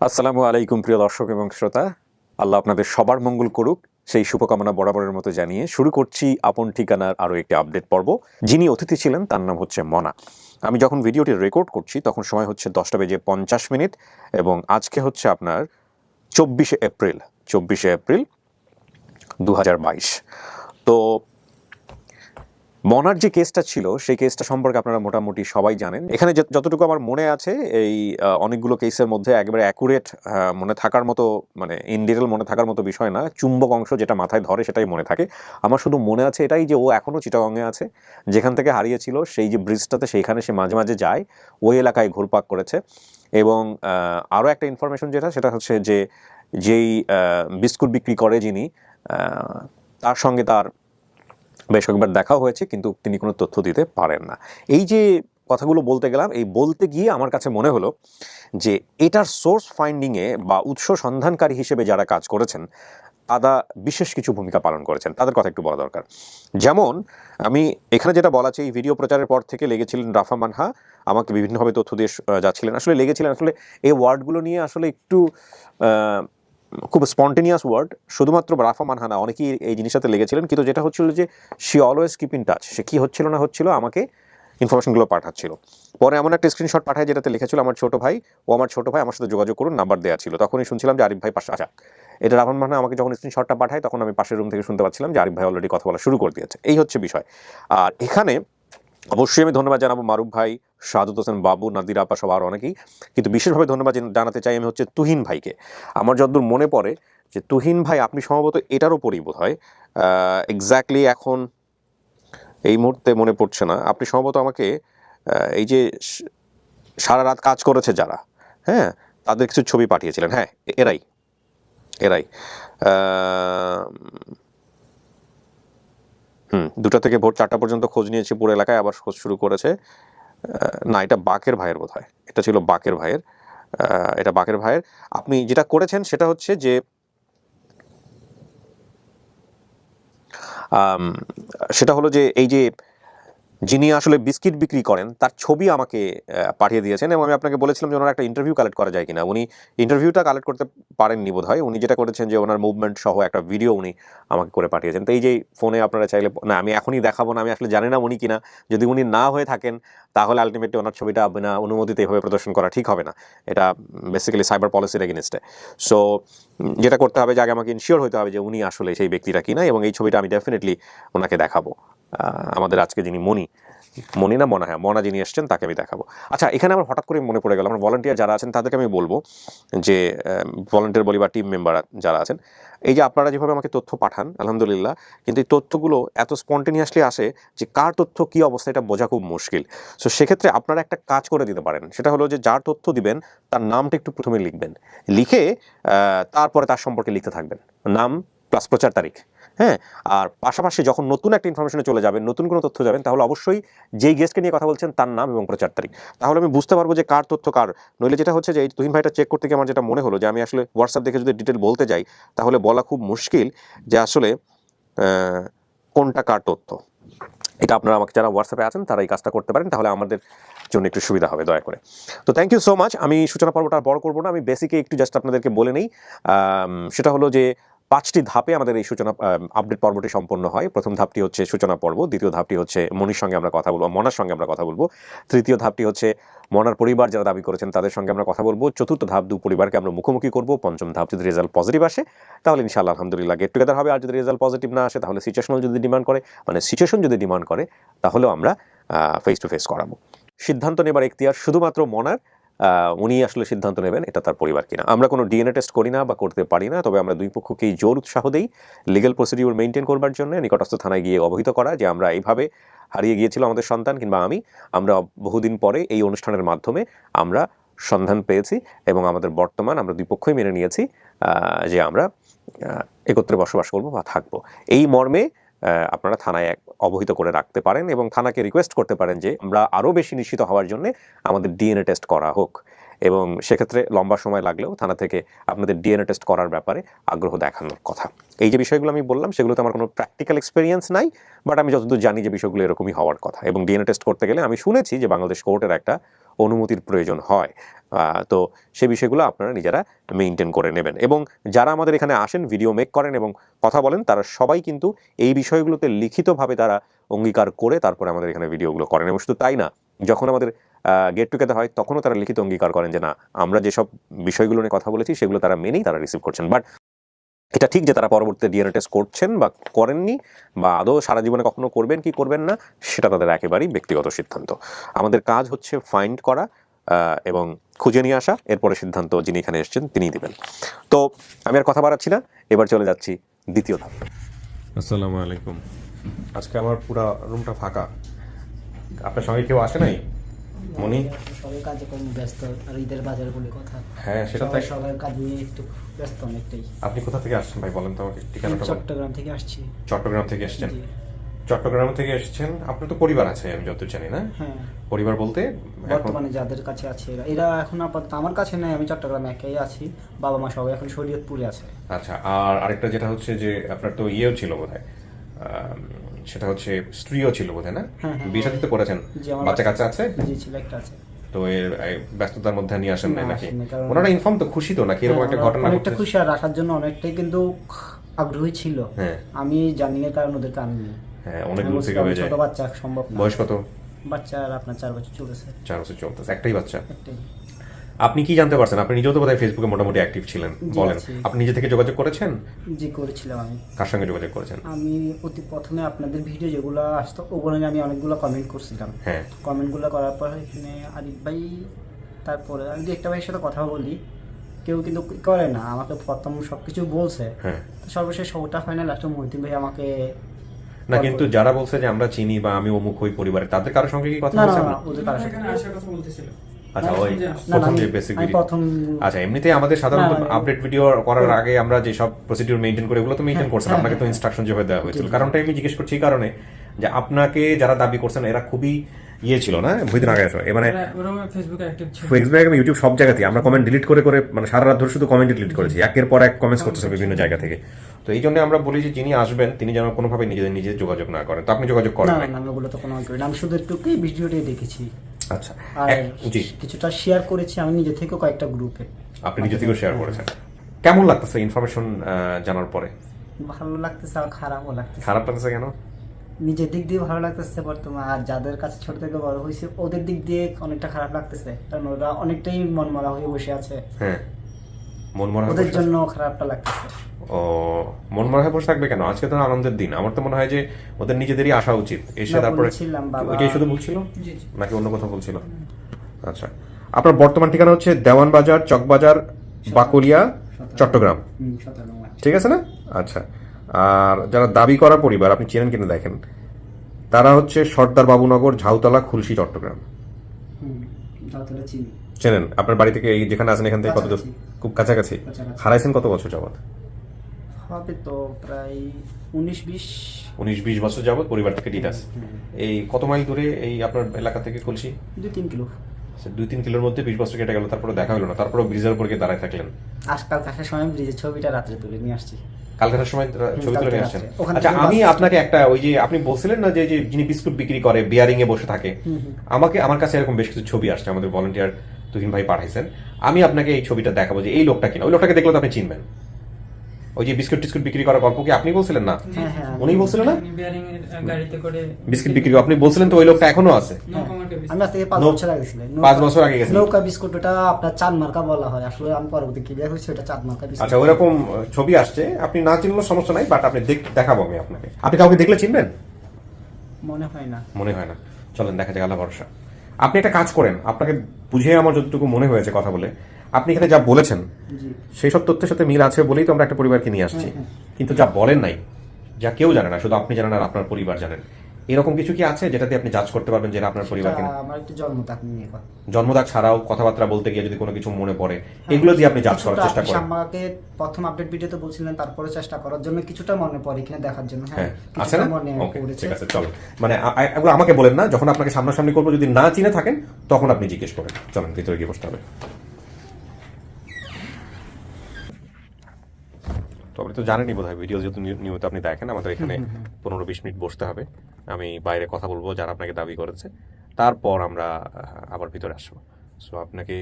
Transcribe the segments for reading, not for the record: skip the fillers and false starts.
আসসালামু আলাইকুম প্রিয় দর্শক এবং শ্রোতা। আল্লাহ আপনাদের সবার মঙ্গল করুক সেই শুভকামনা বরাবরের মতো জানিয়ে শুরু করছি আপন ঠিকানার আরও একটি আপডেট পর্ব। যিনি অতিথি ছিলেন তার নাম হচ্ছে মনা। আমি যখন ভিডিওটি রেকর্ড করছি তখন সময় হচ্ছে 10:50 এবং আজকে হচ্ছে আপনার 24শে এপ্রিল 2022। তো মনার যে কেসটা ছিল সেই কেসটা সম্পর্কে আপনারা মোটামুটি সবাই জানেন। এখানে যতটুকু আমার মনে আছে এই অনেকগুলো কেসের মধ্যে একেবারে অ্যাকুরেট মনে থাকার মতো, মানে ইন ডিটেল মনে থাকার মতো বিষয় না, চুম্বক অংশ যেটা মাথায় ধরে সেটাই মনে থাকে। আমার শুধু মনে আছে এটাই যে ও এখনও চিটাগংয়ে আছে, যেখান থেকে হারিয়েছিল সেই যে ব্রিজটাতে সেইখানে সে মাঝে মাঝে যায়, ওই এলাকায় ঘুরপাক করেছে। এবং আরও একটা ইনফরমেশন সেটা হচ্ছে যে যেই বিস্কুট বিক্রি করে যিনি, তার সঙ্গে তার বেশ কয়েকবার দেখাও হয়েছে, কিন্তু তিনি কোনো তথ্য দিতে পারেন না। এই যে কথাগুলো বলতে গেলাম, এই বলতে গিয়ে আমার কাছে মনে হলো যে এটার সোর্স ফাইন্ডিংয়ে বা উৎস সন্ধানকারী হিসেবে যারা কাজ করেছেন তারা বিশেষ কিছু ভূমিকা পালন করেছেন, তাদের কথা একটু বলা দরকার। যেমন আমি এখানে যেটা বলা আছে, এই ভিডিও প্রচারের পর থেকে লেগেছিলেন রাফা মানহা, আমাকে বিভিন্নভাবে তথ্য দিয়ে যাচ্ছিলেন। আসলে এই ওয়ার্ডগুলো নিয়ে আসলে একটু খুব স্পন্টেনিয়াস ওয়ার্ড। শুধুমাত্র রাফা মানহা না, অনেকেই এই জিনিসটাতে লেগেছিলেন, কিন্তু যেটা হচ্ছিল যে she always keep in touch. সে কী হচ্ছিল না হচ্ছিল আমাকে ইনফরমেশনগুলো পাঠাচ্ছিল। পরে এমন একটা স্ক্রিনশট পাঠায় যেটাতে লিখেছিল আমার ছোটো ভাই আমার সাথে যোগাযোগ করুন, নাম্বার দেওয়া ছিল। তখনই শুনছিলাম যে আরিফ ভাই পাশে আসা। এটা রাফা মানহা আমাকে যখন স্ক্রিনশটটা পাঠায় তখন আমি পাশের রুম থেকে শুনতে পাচ্ছিলাম যে আরিফ ভাই অলরেডি কথা বলা শুরু করে দিয়েছে। এই হচ্ছে বিষয়। আর এখানে অবশ্যই আমি ধন্যবাদ জানাবো মারুফ ভাই, সাদুত হোসেন বাবু, নাদির আপা, সব আরও অনেকেই। কিন্তু বিশেষভাবে ধন্যবাদ জানাতে চাই আমি হচ্ছে তুহিন ভাইকে। আমার যতদূর মনে পড়ে যে তুহিন ভাই আপনি সম্ভবত এটার ওপরই বোধ হয়, এক্স্যাক্টলি এখন এই মুহূর্তে মনে পড়ছে না, আপনি সম্ভবত আমাকে এই যে সারা রাত কাজ করেছে যারা, হ্যাঁ, তাদের কিছু ছবি পাঠিয়েছিলেন। হ্যাঁ, এরাই 2টা থেকে ভোর 4টা পর্যন্ত খোঁজ নিয়েছি পুরো এলাকায়, আবার খোঁজ শুরু করেছে। না, এটা বাকের ভাইয়ের বোধ হয়, এটা ছিল বাকের ভাইয়ের। এটা বাকের ভাইয়ের। আপনি যেটা করেছেন সেটা হচ্ছে যে সেটা হলো যে এই যে যিনি আসলে বিস্কিট বিক্রি করেন তার ছবি আমাকে পাঠিয়ে দিয়েছেন, এবং আমি আপনাকে বলেছিলাম যে ওনার একটা ইন্টারভিউ কালেক্ট করা যায় কিনা। উনি ইন্টারভিউটা কালেক্ট করতে পারেননি বোধ হয়। উনি যেটা করেছেন যে ওনার মুভমেন্ট সহ একটা ভিডিও উনি আমাকে করে পাঠিয়েছেন। তো এই যে ফোনে আপনারা চাইলে, না আমি এখনই দেখাবো না, আমি আসলে জানি না উনি কিনা। যদি উনি না হয়ে থাকেন তাহলে আলটিমেটলি ওনার ছবিটা বিনা অনুমতিতে এভাবে প্রদর্শন করা ঠিক হবে না। এটা বেসিক্যালি সাইবার পলিসির এগেনিস্টে। সো যেটা করতে হবে যে আগে আমাকে ইনশিওর হতে হবে যে উনি আসলে সেই ব্যক্তিটা কিনা, এবং এই ছবিটা আমি ডেফিনেটলি ওনাকে দেখাবো। আমাদের আজকে যিনি মনি না মনা, হ্যাঁ মনা যিনি এসছেন তাকে আমি দেখাবো। আচ্ছা, এখানে আমার হঠাৎ করে মনে পড়ে গেল, আমার ভলান্টিয়ার যারা আছেন তাদেরকে আমি বলবো যে ভলান্টিয়ার বলি বা টিম মেম্বার যারা আছেন, এই যে আপনারা যেভাবে আমাকে তথ্য পাঠান আলহামদুলিল্লাহ, কিন্তু এই তথ্যগুলো এত স্পন্টেনিয়াসলি আসে যে কার তথ্য কী অবস্থা এটা বোঝা খুব মুশকিল। সো সেক্ষেত্রে আপনারা একটা কাজ করে দিতে পারেন, সেটা হলো যে যার তথ্য দিবেন তার নামটা একটু প্রথমে লিখবেন, লিখে তারপরে তার সম্পর্কে লিখতে থাকবেন, নাম প্লাস প্রচার তারিখ। হ্যাঁ, আর পাশাপাশি যখন নতুন একটা ইনফরমেশনে চলে যাবেন, নতুন কোনো তথ্য যাবেন, তাহলে অবশ্যই যেই গেস্টকে নিয়ে কথা বলছেন তার নাম এবং প্রচার তারিখ। তাহলে আমি বুঝতে পারবো যে কার তথ্য কার। নইলে যেটা হচ্ছে যে এই তুহিন ভাইটা চেক করতে গিয়ে আমার যেটা মনে হলো যে আমি আসলে হোয়াটসঅ্যাপ দেখে যদি ডিটেল বলতে যাই তাহলে বলা খুব মুশকিল যে আসলে কোনটা কার তথ্য। এটা আপনারা আমাকে যারা হোয়াটসঅ্যাপে আছেন তারা এই কাজটা করতে পারেন, তাহলে আমাদের জন্য একটু সুবিধা হবে, দয়া করে। তো থ্যাংক ইউ সো মাচ। আমি সূচনা পর্বটা বড় করবো না, আমি বেসিকে একটু জাস্ট আপনাদেরকে বলে নেই। সেটা হলো যে 5টি ধাপে আমাদের এই সূচনা আপডেট পর্বটি সম্পন্ন হয়। প্রথম ধাপটি হচ্ছে সূচনা পর্ব, দ্বিতীয় ধাপটি হচ্ছে মনির সঙ্গে আমরা কথা বলবো, মনার সঙ্গে আমরা কথা বলবো, তৃতীয় ধাপটি হচ্ছে মনার পরিবার যারা দাবি করেছেন তাদের সঙ্গে আমরা কথা বলবো, চতুর্থ ধাপ দু পরিবারকে আমরা মুখোমুখি করবো, পঞ্চম ধাপ যদি রেজাল্ট পজিটিভ আসে তাহলে ইনশাআল্লাহ আলহামদুলিল্লাহ গেট টুগেদার হবে, আর যদি রেজাল্ট পজিটিভ না আসে তাহলে সিচুয়েশন যদি ডিমান্ড করে তাহলেও আমরা ফেস টু ফেস করাবো। সিদ্ধান্ত নেবার এখতিয়ার শুধুমাত্র মনার, উনি আসলে সিদ্ধান্ত নেবেন এটা তার পরিবার কিনা। আমরা কোনো ডিএনএ টেস্ট করি না বা করতে পারি না, তবে আমরা দুই পক্ষকেই জোর উৎসাহ দেই লিগ্যাল প্রসিডিউর মেনটেন করবার জন্য, নিকটস্থ থানায় গিয়ে অবহিত করা যে আমরা এইভাবে হারিয়ে গিয়েছিল আমাদের সন্তান কিংবা আমরা বহুদিন পরে এই অনুষ্ঠানের মাধ্যমে আমরা সন্ধান পেয়েছি, এবং আমাদের বর্তমান আমরা দুই পক্ষই মেনে নিয়েছি যে আমরা একত্রে বসবাস করবো বা থাকবো। এই মর্মে আপনারা থানায় অবহিত করে রাখতে পারেন এবং থানাকে রিকোয়েস্ট করতে পারেন যে আমরা আরও বেশি নিশ্চিত হওয়ার জন্য আমাদের ডিএনএ টেস্ট করা হোক, এবং সেক্ষেত্রে লম্বা সময় লাগলেও থানা থেকে আপনাদের ডিএনএ টেস্ট করার ব্যাপারে আগ্রহ দেখানোর কথা। এই যে বিষয়গুলো আমি বললাম সেগুলোতে আমার কোনো প্র্যাকটিক্যাল এক্সপিরিয়েন্স নাই, বাট আমি যতদূর জানি যে বিষয়গুলো এরকমই হওয়ার কথা। এবং ডিএনএ টেস্ট করতে গেলে আমি শুনেছি যে বাংলাদেশ কোর্টের একটা অনুমতির প্রয়োজন হয়। তো সেই বিষয়গুলো আপনারা নিজেরা মেনটেন করে নেবেন। এবং যারা আমাদের এখানে আসেন, ভিডিও মেক করেন এবং কথা বলেন, তারা সবাই কিন্তু এই বিষয়গুলোতে লিখিতভাবে তারা অঙ্গীকার করে তারপরে আমাদের এখানে ভিডিওগুলো করেন। এবং শুধু তাই না, যখন আমাদের গেট টুগেদার হয় তখনও তারা লিখিত অঙ্গীকার করেন যে না, আমরা যেসব বিষয়গুলো নিয়ে কথা বলেছি সেগুলো তারা মেনেই তারা রিসিভ করছেন। বাট এটা ঠিক যে তারা পরবর্তীতে ডিএনএ টেস্ট করছেন বা করেননি, বা আদৌ সারা জীবনে কখনো করবেন কি করবেন না, সেটা তাদের একেবারেই ব্যক্তিগত সিদ্ধান্ত। আমাদের কাজ হচ্ছে ফাইন্ড করা এবং খুঁজে নিয়ে আসা, এরপরে সিদ্ধান্ত যিনি এখানে এসেছেন তিনিই দিবেন। তো আমি আর কথা বাড়াচ্ছি না, এবার চলে যাচ্ছি দ্বিতীয় ধাপ। আসসালামু আলাইকুম। আজকে আমার পুরো রুমটা ফাঁকা, আপনার সঙ্গে কেউ আসে নাই? মনি সবাই কাজে কর্মে ব্যস্ত, আর ঈদের বাজার বলে কথা। হ্যাঁ, সেটা তাই। সবাই কাজ নিয়ে একটু ব্যস্ত অনেকটাই। আপনি কোথা থেকে আসছেন ভাই, বলেন তো আমাকে ঠিকানাটা বলেন। চট্টগ্রাম থেকে আসছি। চট্টগ্রাম থেকে এসেছেন? জি। চট্টগ্রাম থেকে এসেছেন, আপনার তো পরিবার আছে আমি যত জানি, না? হ্যাঁ, পরিবার বলতে বর্তমানে যাদের কাছে আছে এরা এখন আপাতত আমার কাছে নেই, আমি চট্টগ্রামে একাই আছি। বাবা মা সবাই এখন শরীয়তপুরে আছে। আচ্ছা, আর আরেকটা যেটা হচ্ছে যে আপনার তো ইয়েও ছিল বোধহয়, সেটা হচ্ছে স্ত্রীও ছিল বোধহয়, না? হ্যাঁ, হ্যাঁ। বিয়ে শাদী তো করেছেন, জি, আমার বাচ্চা কাচ্চা আছে? জি, ছিল, একটা আছে। তো এর ব্যস্ততার মধ্যে নিয়ে আসেন নাই না, নাকি? আসেনি, কারণ- ওনারা ইনফর্ম তো, খুশি তো নাকি এরকম হ্যাঁ, একটা ওরা ঘটনা অনেকটা ঘটছে? খুশি আর রাখার জন্য অনেকটাই কিন্তু আগ্রহী ছিল। হ্যাঁ। আমি জানি না কারণ ওদেরকে আনিনি। হ্যাঁ, অনেক আমি দূর থেকে বলছিলাম, হয়ে যায়। ছোট বাচ্চা সম্ভব না। বয়স কত? বাচ্চার আপনার 4 বছর চলেছে। 4 বছর চলতেছে, একটাই বাচ্চা। একটাই। আপনি কি জানতে পারছেন? আপনি নিজেও তো বোধহয় ফেসবুকে মোটামুটি অ্যাক্টিভ ছিলেন, জি, বলেন। আছি। আপনি নিজে থেকে যোগাযোগ করেছেন? জি, করেছিলাম আমি। কার সঙ্গে যোগাযোগ করেছেন? আমি অতি প্রথমে আপনাদের ভিডিও যেগুলো আসতো ওগুলো নিয়ে আমি অনেকগুলো কমেন্ট করছিলাম। হ্যাঁ। কমেন্টগুলো করার পর এখানে আরিফ ভাই, তারপরে আমি দু একটা ভাইয়ের সাথে কথা বলি, কেউ কিন্তু করে না। আমাকে প্রথম সব কিছু বলছে, হ্যাঁ। সর্বশেষ ওটা ফাইনাল একটা মহিউদ্দিন ভাই আমাকে না, কিন্তু যারা বলছে যে আমরা চিনি বা আমি অমুক হই পরিবারে, তাদের কারোর সঙ্গে কি কথা না না বলছেন? না, ওদের কারোর সাথে এখানে আসার কথা বলতেছিল। আচ্ছা, ওই না, প্রথম আমি- যে বেসিক আমি প্রথম আচ্ছা, এমনিতে আমাদের সাধারণত না, আপডেট ভিডিও করার আগে আমরা যে সব প্রসিডিউর মেইনটেইন করে ওগুলো তো মেইনটেইন করছেন, হ্যাঁ, আপনাকে তো হ্যাঁ, ইনস্ট্রাকশন যেভাবে দেওয়া হয়েছিল। জি, জি। কারণটা আমি জিজ্ঞেস করছি এই কারণে যে আপনাকে যারা দাবি করছেন এরা খুবই ইয়ে ছিল, না? বহুদিন আগে আসো মানে ওরা ফেসবুকে অ্যাক্টিভ ছিল। ফেসবুক এবং ইউটিউব সব জায়গাতে আমরা কমেন্ট ডিলিট করে করে মানে সারা রাত ধরে শুধু কমেন্ট ডিলিট করেছি, একের পর এক কমেন্টস করতেছে বিভিন্ন জায়গা থেকে। তো এই জন্য আমরা বলি যে যিনি আসবেন তিনি যেন কোনোভাবে নিজে যোগাযোগ না করেন। তো আপনি যোগাযোগ করেন না নাই? না, আমি ওগুলো তো কোনো করি না। আমি শুধু একটু ভিডিওটাই দেখেছি আচ্ছা, আর জি, কিছুটা শেয়ার করেছি আমি নিজে থেকে কয়েকটা গ্রুপে। আপনি নিজে থেকেও শেয়ার করেছেন। কেমন লাগতেছে ইনফরমেশন জানার পরে? ভালো লাগতেছে আর খারাপও লাগতেছে। খারাপ লাগতেছে কেন? নিজের দিক দিয়ে ভালো লাগতেছে বর্তমান, আর যাদের কাছে ছোট থেকে বড় হয়েছে ওদের দিক দিয়ে অনেকটা খারাপ লাগতেছে, কারণ ওরা অনেকটাই মনমরা হয়ে বসে আছে। হ্যাঁ, মন মরা হয়ে ওদের বসে আছে? জন্য খারাপটা লাগতেছে। ও, মন মরা হয়ে বসে থাকবে কেন? আজকে তো আনন্দের দিন। আমার তো মনে হয় যে ওদের নিজেদেরই আসা উচিত, এসে না, তারপরে। বলছিলাম বাবা। ওইটাই শুধু বলছিল জি জি। নাকি অন্য কথা বলছিল? আচ্ছা, আপনার বর্তমান ঠিকানা হচ্ছে দেওয়ান বাজার, চকবাজার, বাকলিয়া, চট্টগ্রাম, 17 মার্চ। ঠিক আছে না? আচ্ছা, আর যারা দাবি করা পরিবার আপনি চেনেন কিনা দেখেন, তারা হচ্ছে সর্দার বাবুনগর, ঝাউতলা, খুলশি, চট্টগ্রাম। তাহলে চিনি। চেনেন? আপনার বাড়ি থেকে এই যেখানে আছেন এখান থেকে কত দূর? কাছাকাছি। খুব কাছাকাছি। কাছাকাছি। হারাইছেন কত বছর যাবত? হবে তো প্রায় 19-20। 19-20 বছর যাবত পরিবার থেকে ডিটাচ। এই কত মাইল দূরে এই আপনার এলাকা থেকে খুলশি? 2-3 কিলো। 2-3 কিলোর মধ্যে 20 বছর কেটে গেল, তারপরে দেখা হলো না, তারপরে ব্রিজের উপর গিয়ে দাঁড়ায় থাকলেন। আজকাল আসার সময় ব্রিজের ছবিটা রাত্রে তুলে নিয়ে আসছি। কালকাটার সময় ছবি তুলে কালকে নিয়ে আসছেন? রাত্রে। ওখান আচ্ছা, থেকে আমি বাস- আপনাকে একটা, ওই যে আপনি বলছিলেন না যে যে যিনি বিস্কুট বিক্রি করে বিয়ারিং এ বসে থাকে, আমার কাছে এরকম বেশ কিছু ছবি আসছে, আমাদের ভলান্টিয়ার তুহিন ভাই পাঠাইছেন। আমি আপনাকে এই ছবিটা দেখাবো যে এই লোকটা কিনা। ওই লোকটাকে দেখলে তো আপনি চিনবেন। ওই যে বিস্কুট টিস্কুট বিক্রি করার গল্প কি আপনি বলছিলেন না? হ্যাঁ, হ্যাঁ। উনি বলছিলেন না উনি বেয়ারিং এর গাড়িতে করে বিস্কুট বিক্রি আপনি বলছিলেন, তো ওই লোকটা এখনো আছে। নৌকা মার্কা আমি আজ থেকে 5 নৌ- বছর আগে ছিলাম। 5 বছর আগে গেছেন। নৌকা বিস্কুট, ওটা আপনার চাঁদ মার্কা বলা হয়। আসলে আমি পরবর্তী ক্লিয়ার হয়েছে ওটা চাঁদ মার্কা বিস্কুট। আচ্ছা, ওইরকম ছবি আসছে, আপনি না চিনলেও সমস্যা নাই, বাট আপনি দেখাবো আমি আপনাকে। আপনি কাউকে দেখলে চিনবেন? মনে হয় না। মনে হয় না। চলেন দেখা যাক, আল্লাহ ভরসা। আপনি একটা কাজ করেন, আপনাকে বুঝিয়ে আমার যতটুকু মনে হয়েছে কথা বলে, আপনি এখানে যা বলেছেন জি। সেই সব তথ্যের সাথে মিল আছে বলেই তো আমরা একটা পরিবারকে নিয়ে আসছি। কিন্তু যা বলেন নাই, যা কেউ জানে না, শুধু আপনি জানেন আর আপনার পরিবার জানেন, এরকম কিছু কি আছে যেটাতে আপনি জাজ করতে পারবেন যে এটা আপনার পরিবার কিনা? সেটা আমার একটু জন্মতাক নিয়ে কথা। জন্মদাগ ছাড়াও কথাবার্তা বলতে গিয়ে যদি কোনো কিছু মনে পড়ে, এগুলো দিয়ে আপনি জাজ করার চেষ্টা করেন। আমাকে প্রথম আপডেট ভিডিওতে বলছিলেন, তারপরে চেষ্টা করার জন্য কিছুটা মনে পড়ে এখানে দেখার জন্য। হ্যাঁ, কিছুটা আছে না? মনে ওকে, পড়েছে। ঠিক আছে, চলো। মানে এগুলো আমাকে বলেন না, যখন আপনাকে সামনাসামনি করবো যদি না চিনে থাকেন তখন আপনি জিজ্ঞেস করেন। চলেন ভিতরে গিয়ে বসতে হবে। তো আপনি তো জানেনই বোধহয়, ভিডিও যেহেতু নিয়মিত আপনি দেখেন, আমাদের এখানে 15-20 মিনিট বসতে হবে। আমি বাইরে কথা বলবো যারা আপনাকে দাবি করেছে, তারপর আমরা আবার ভিতরে আসবো। সো আপনাকে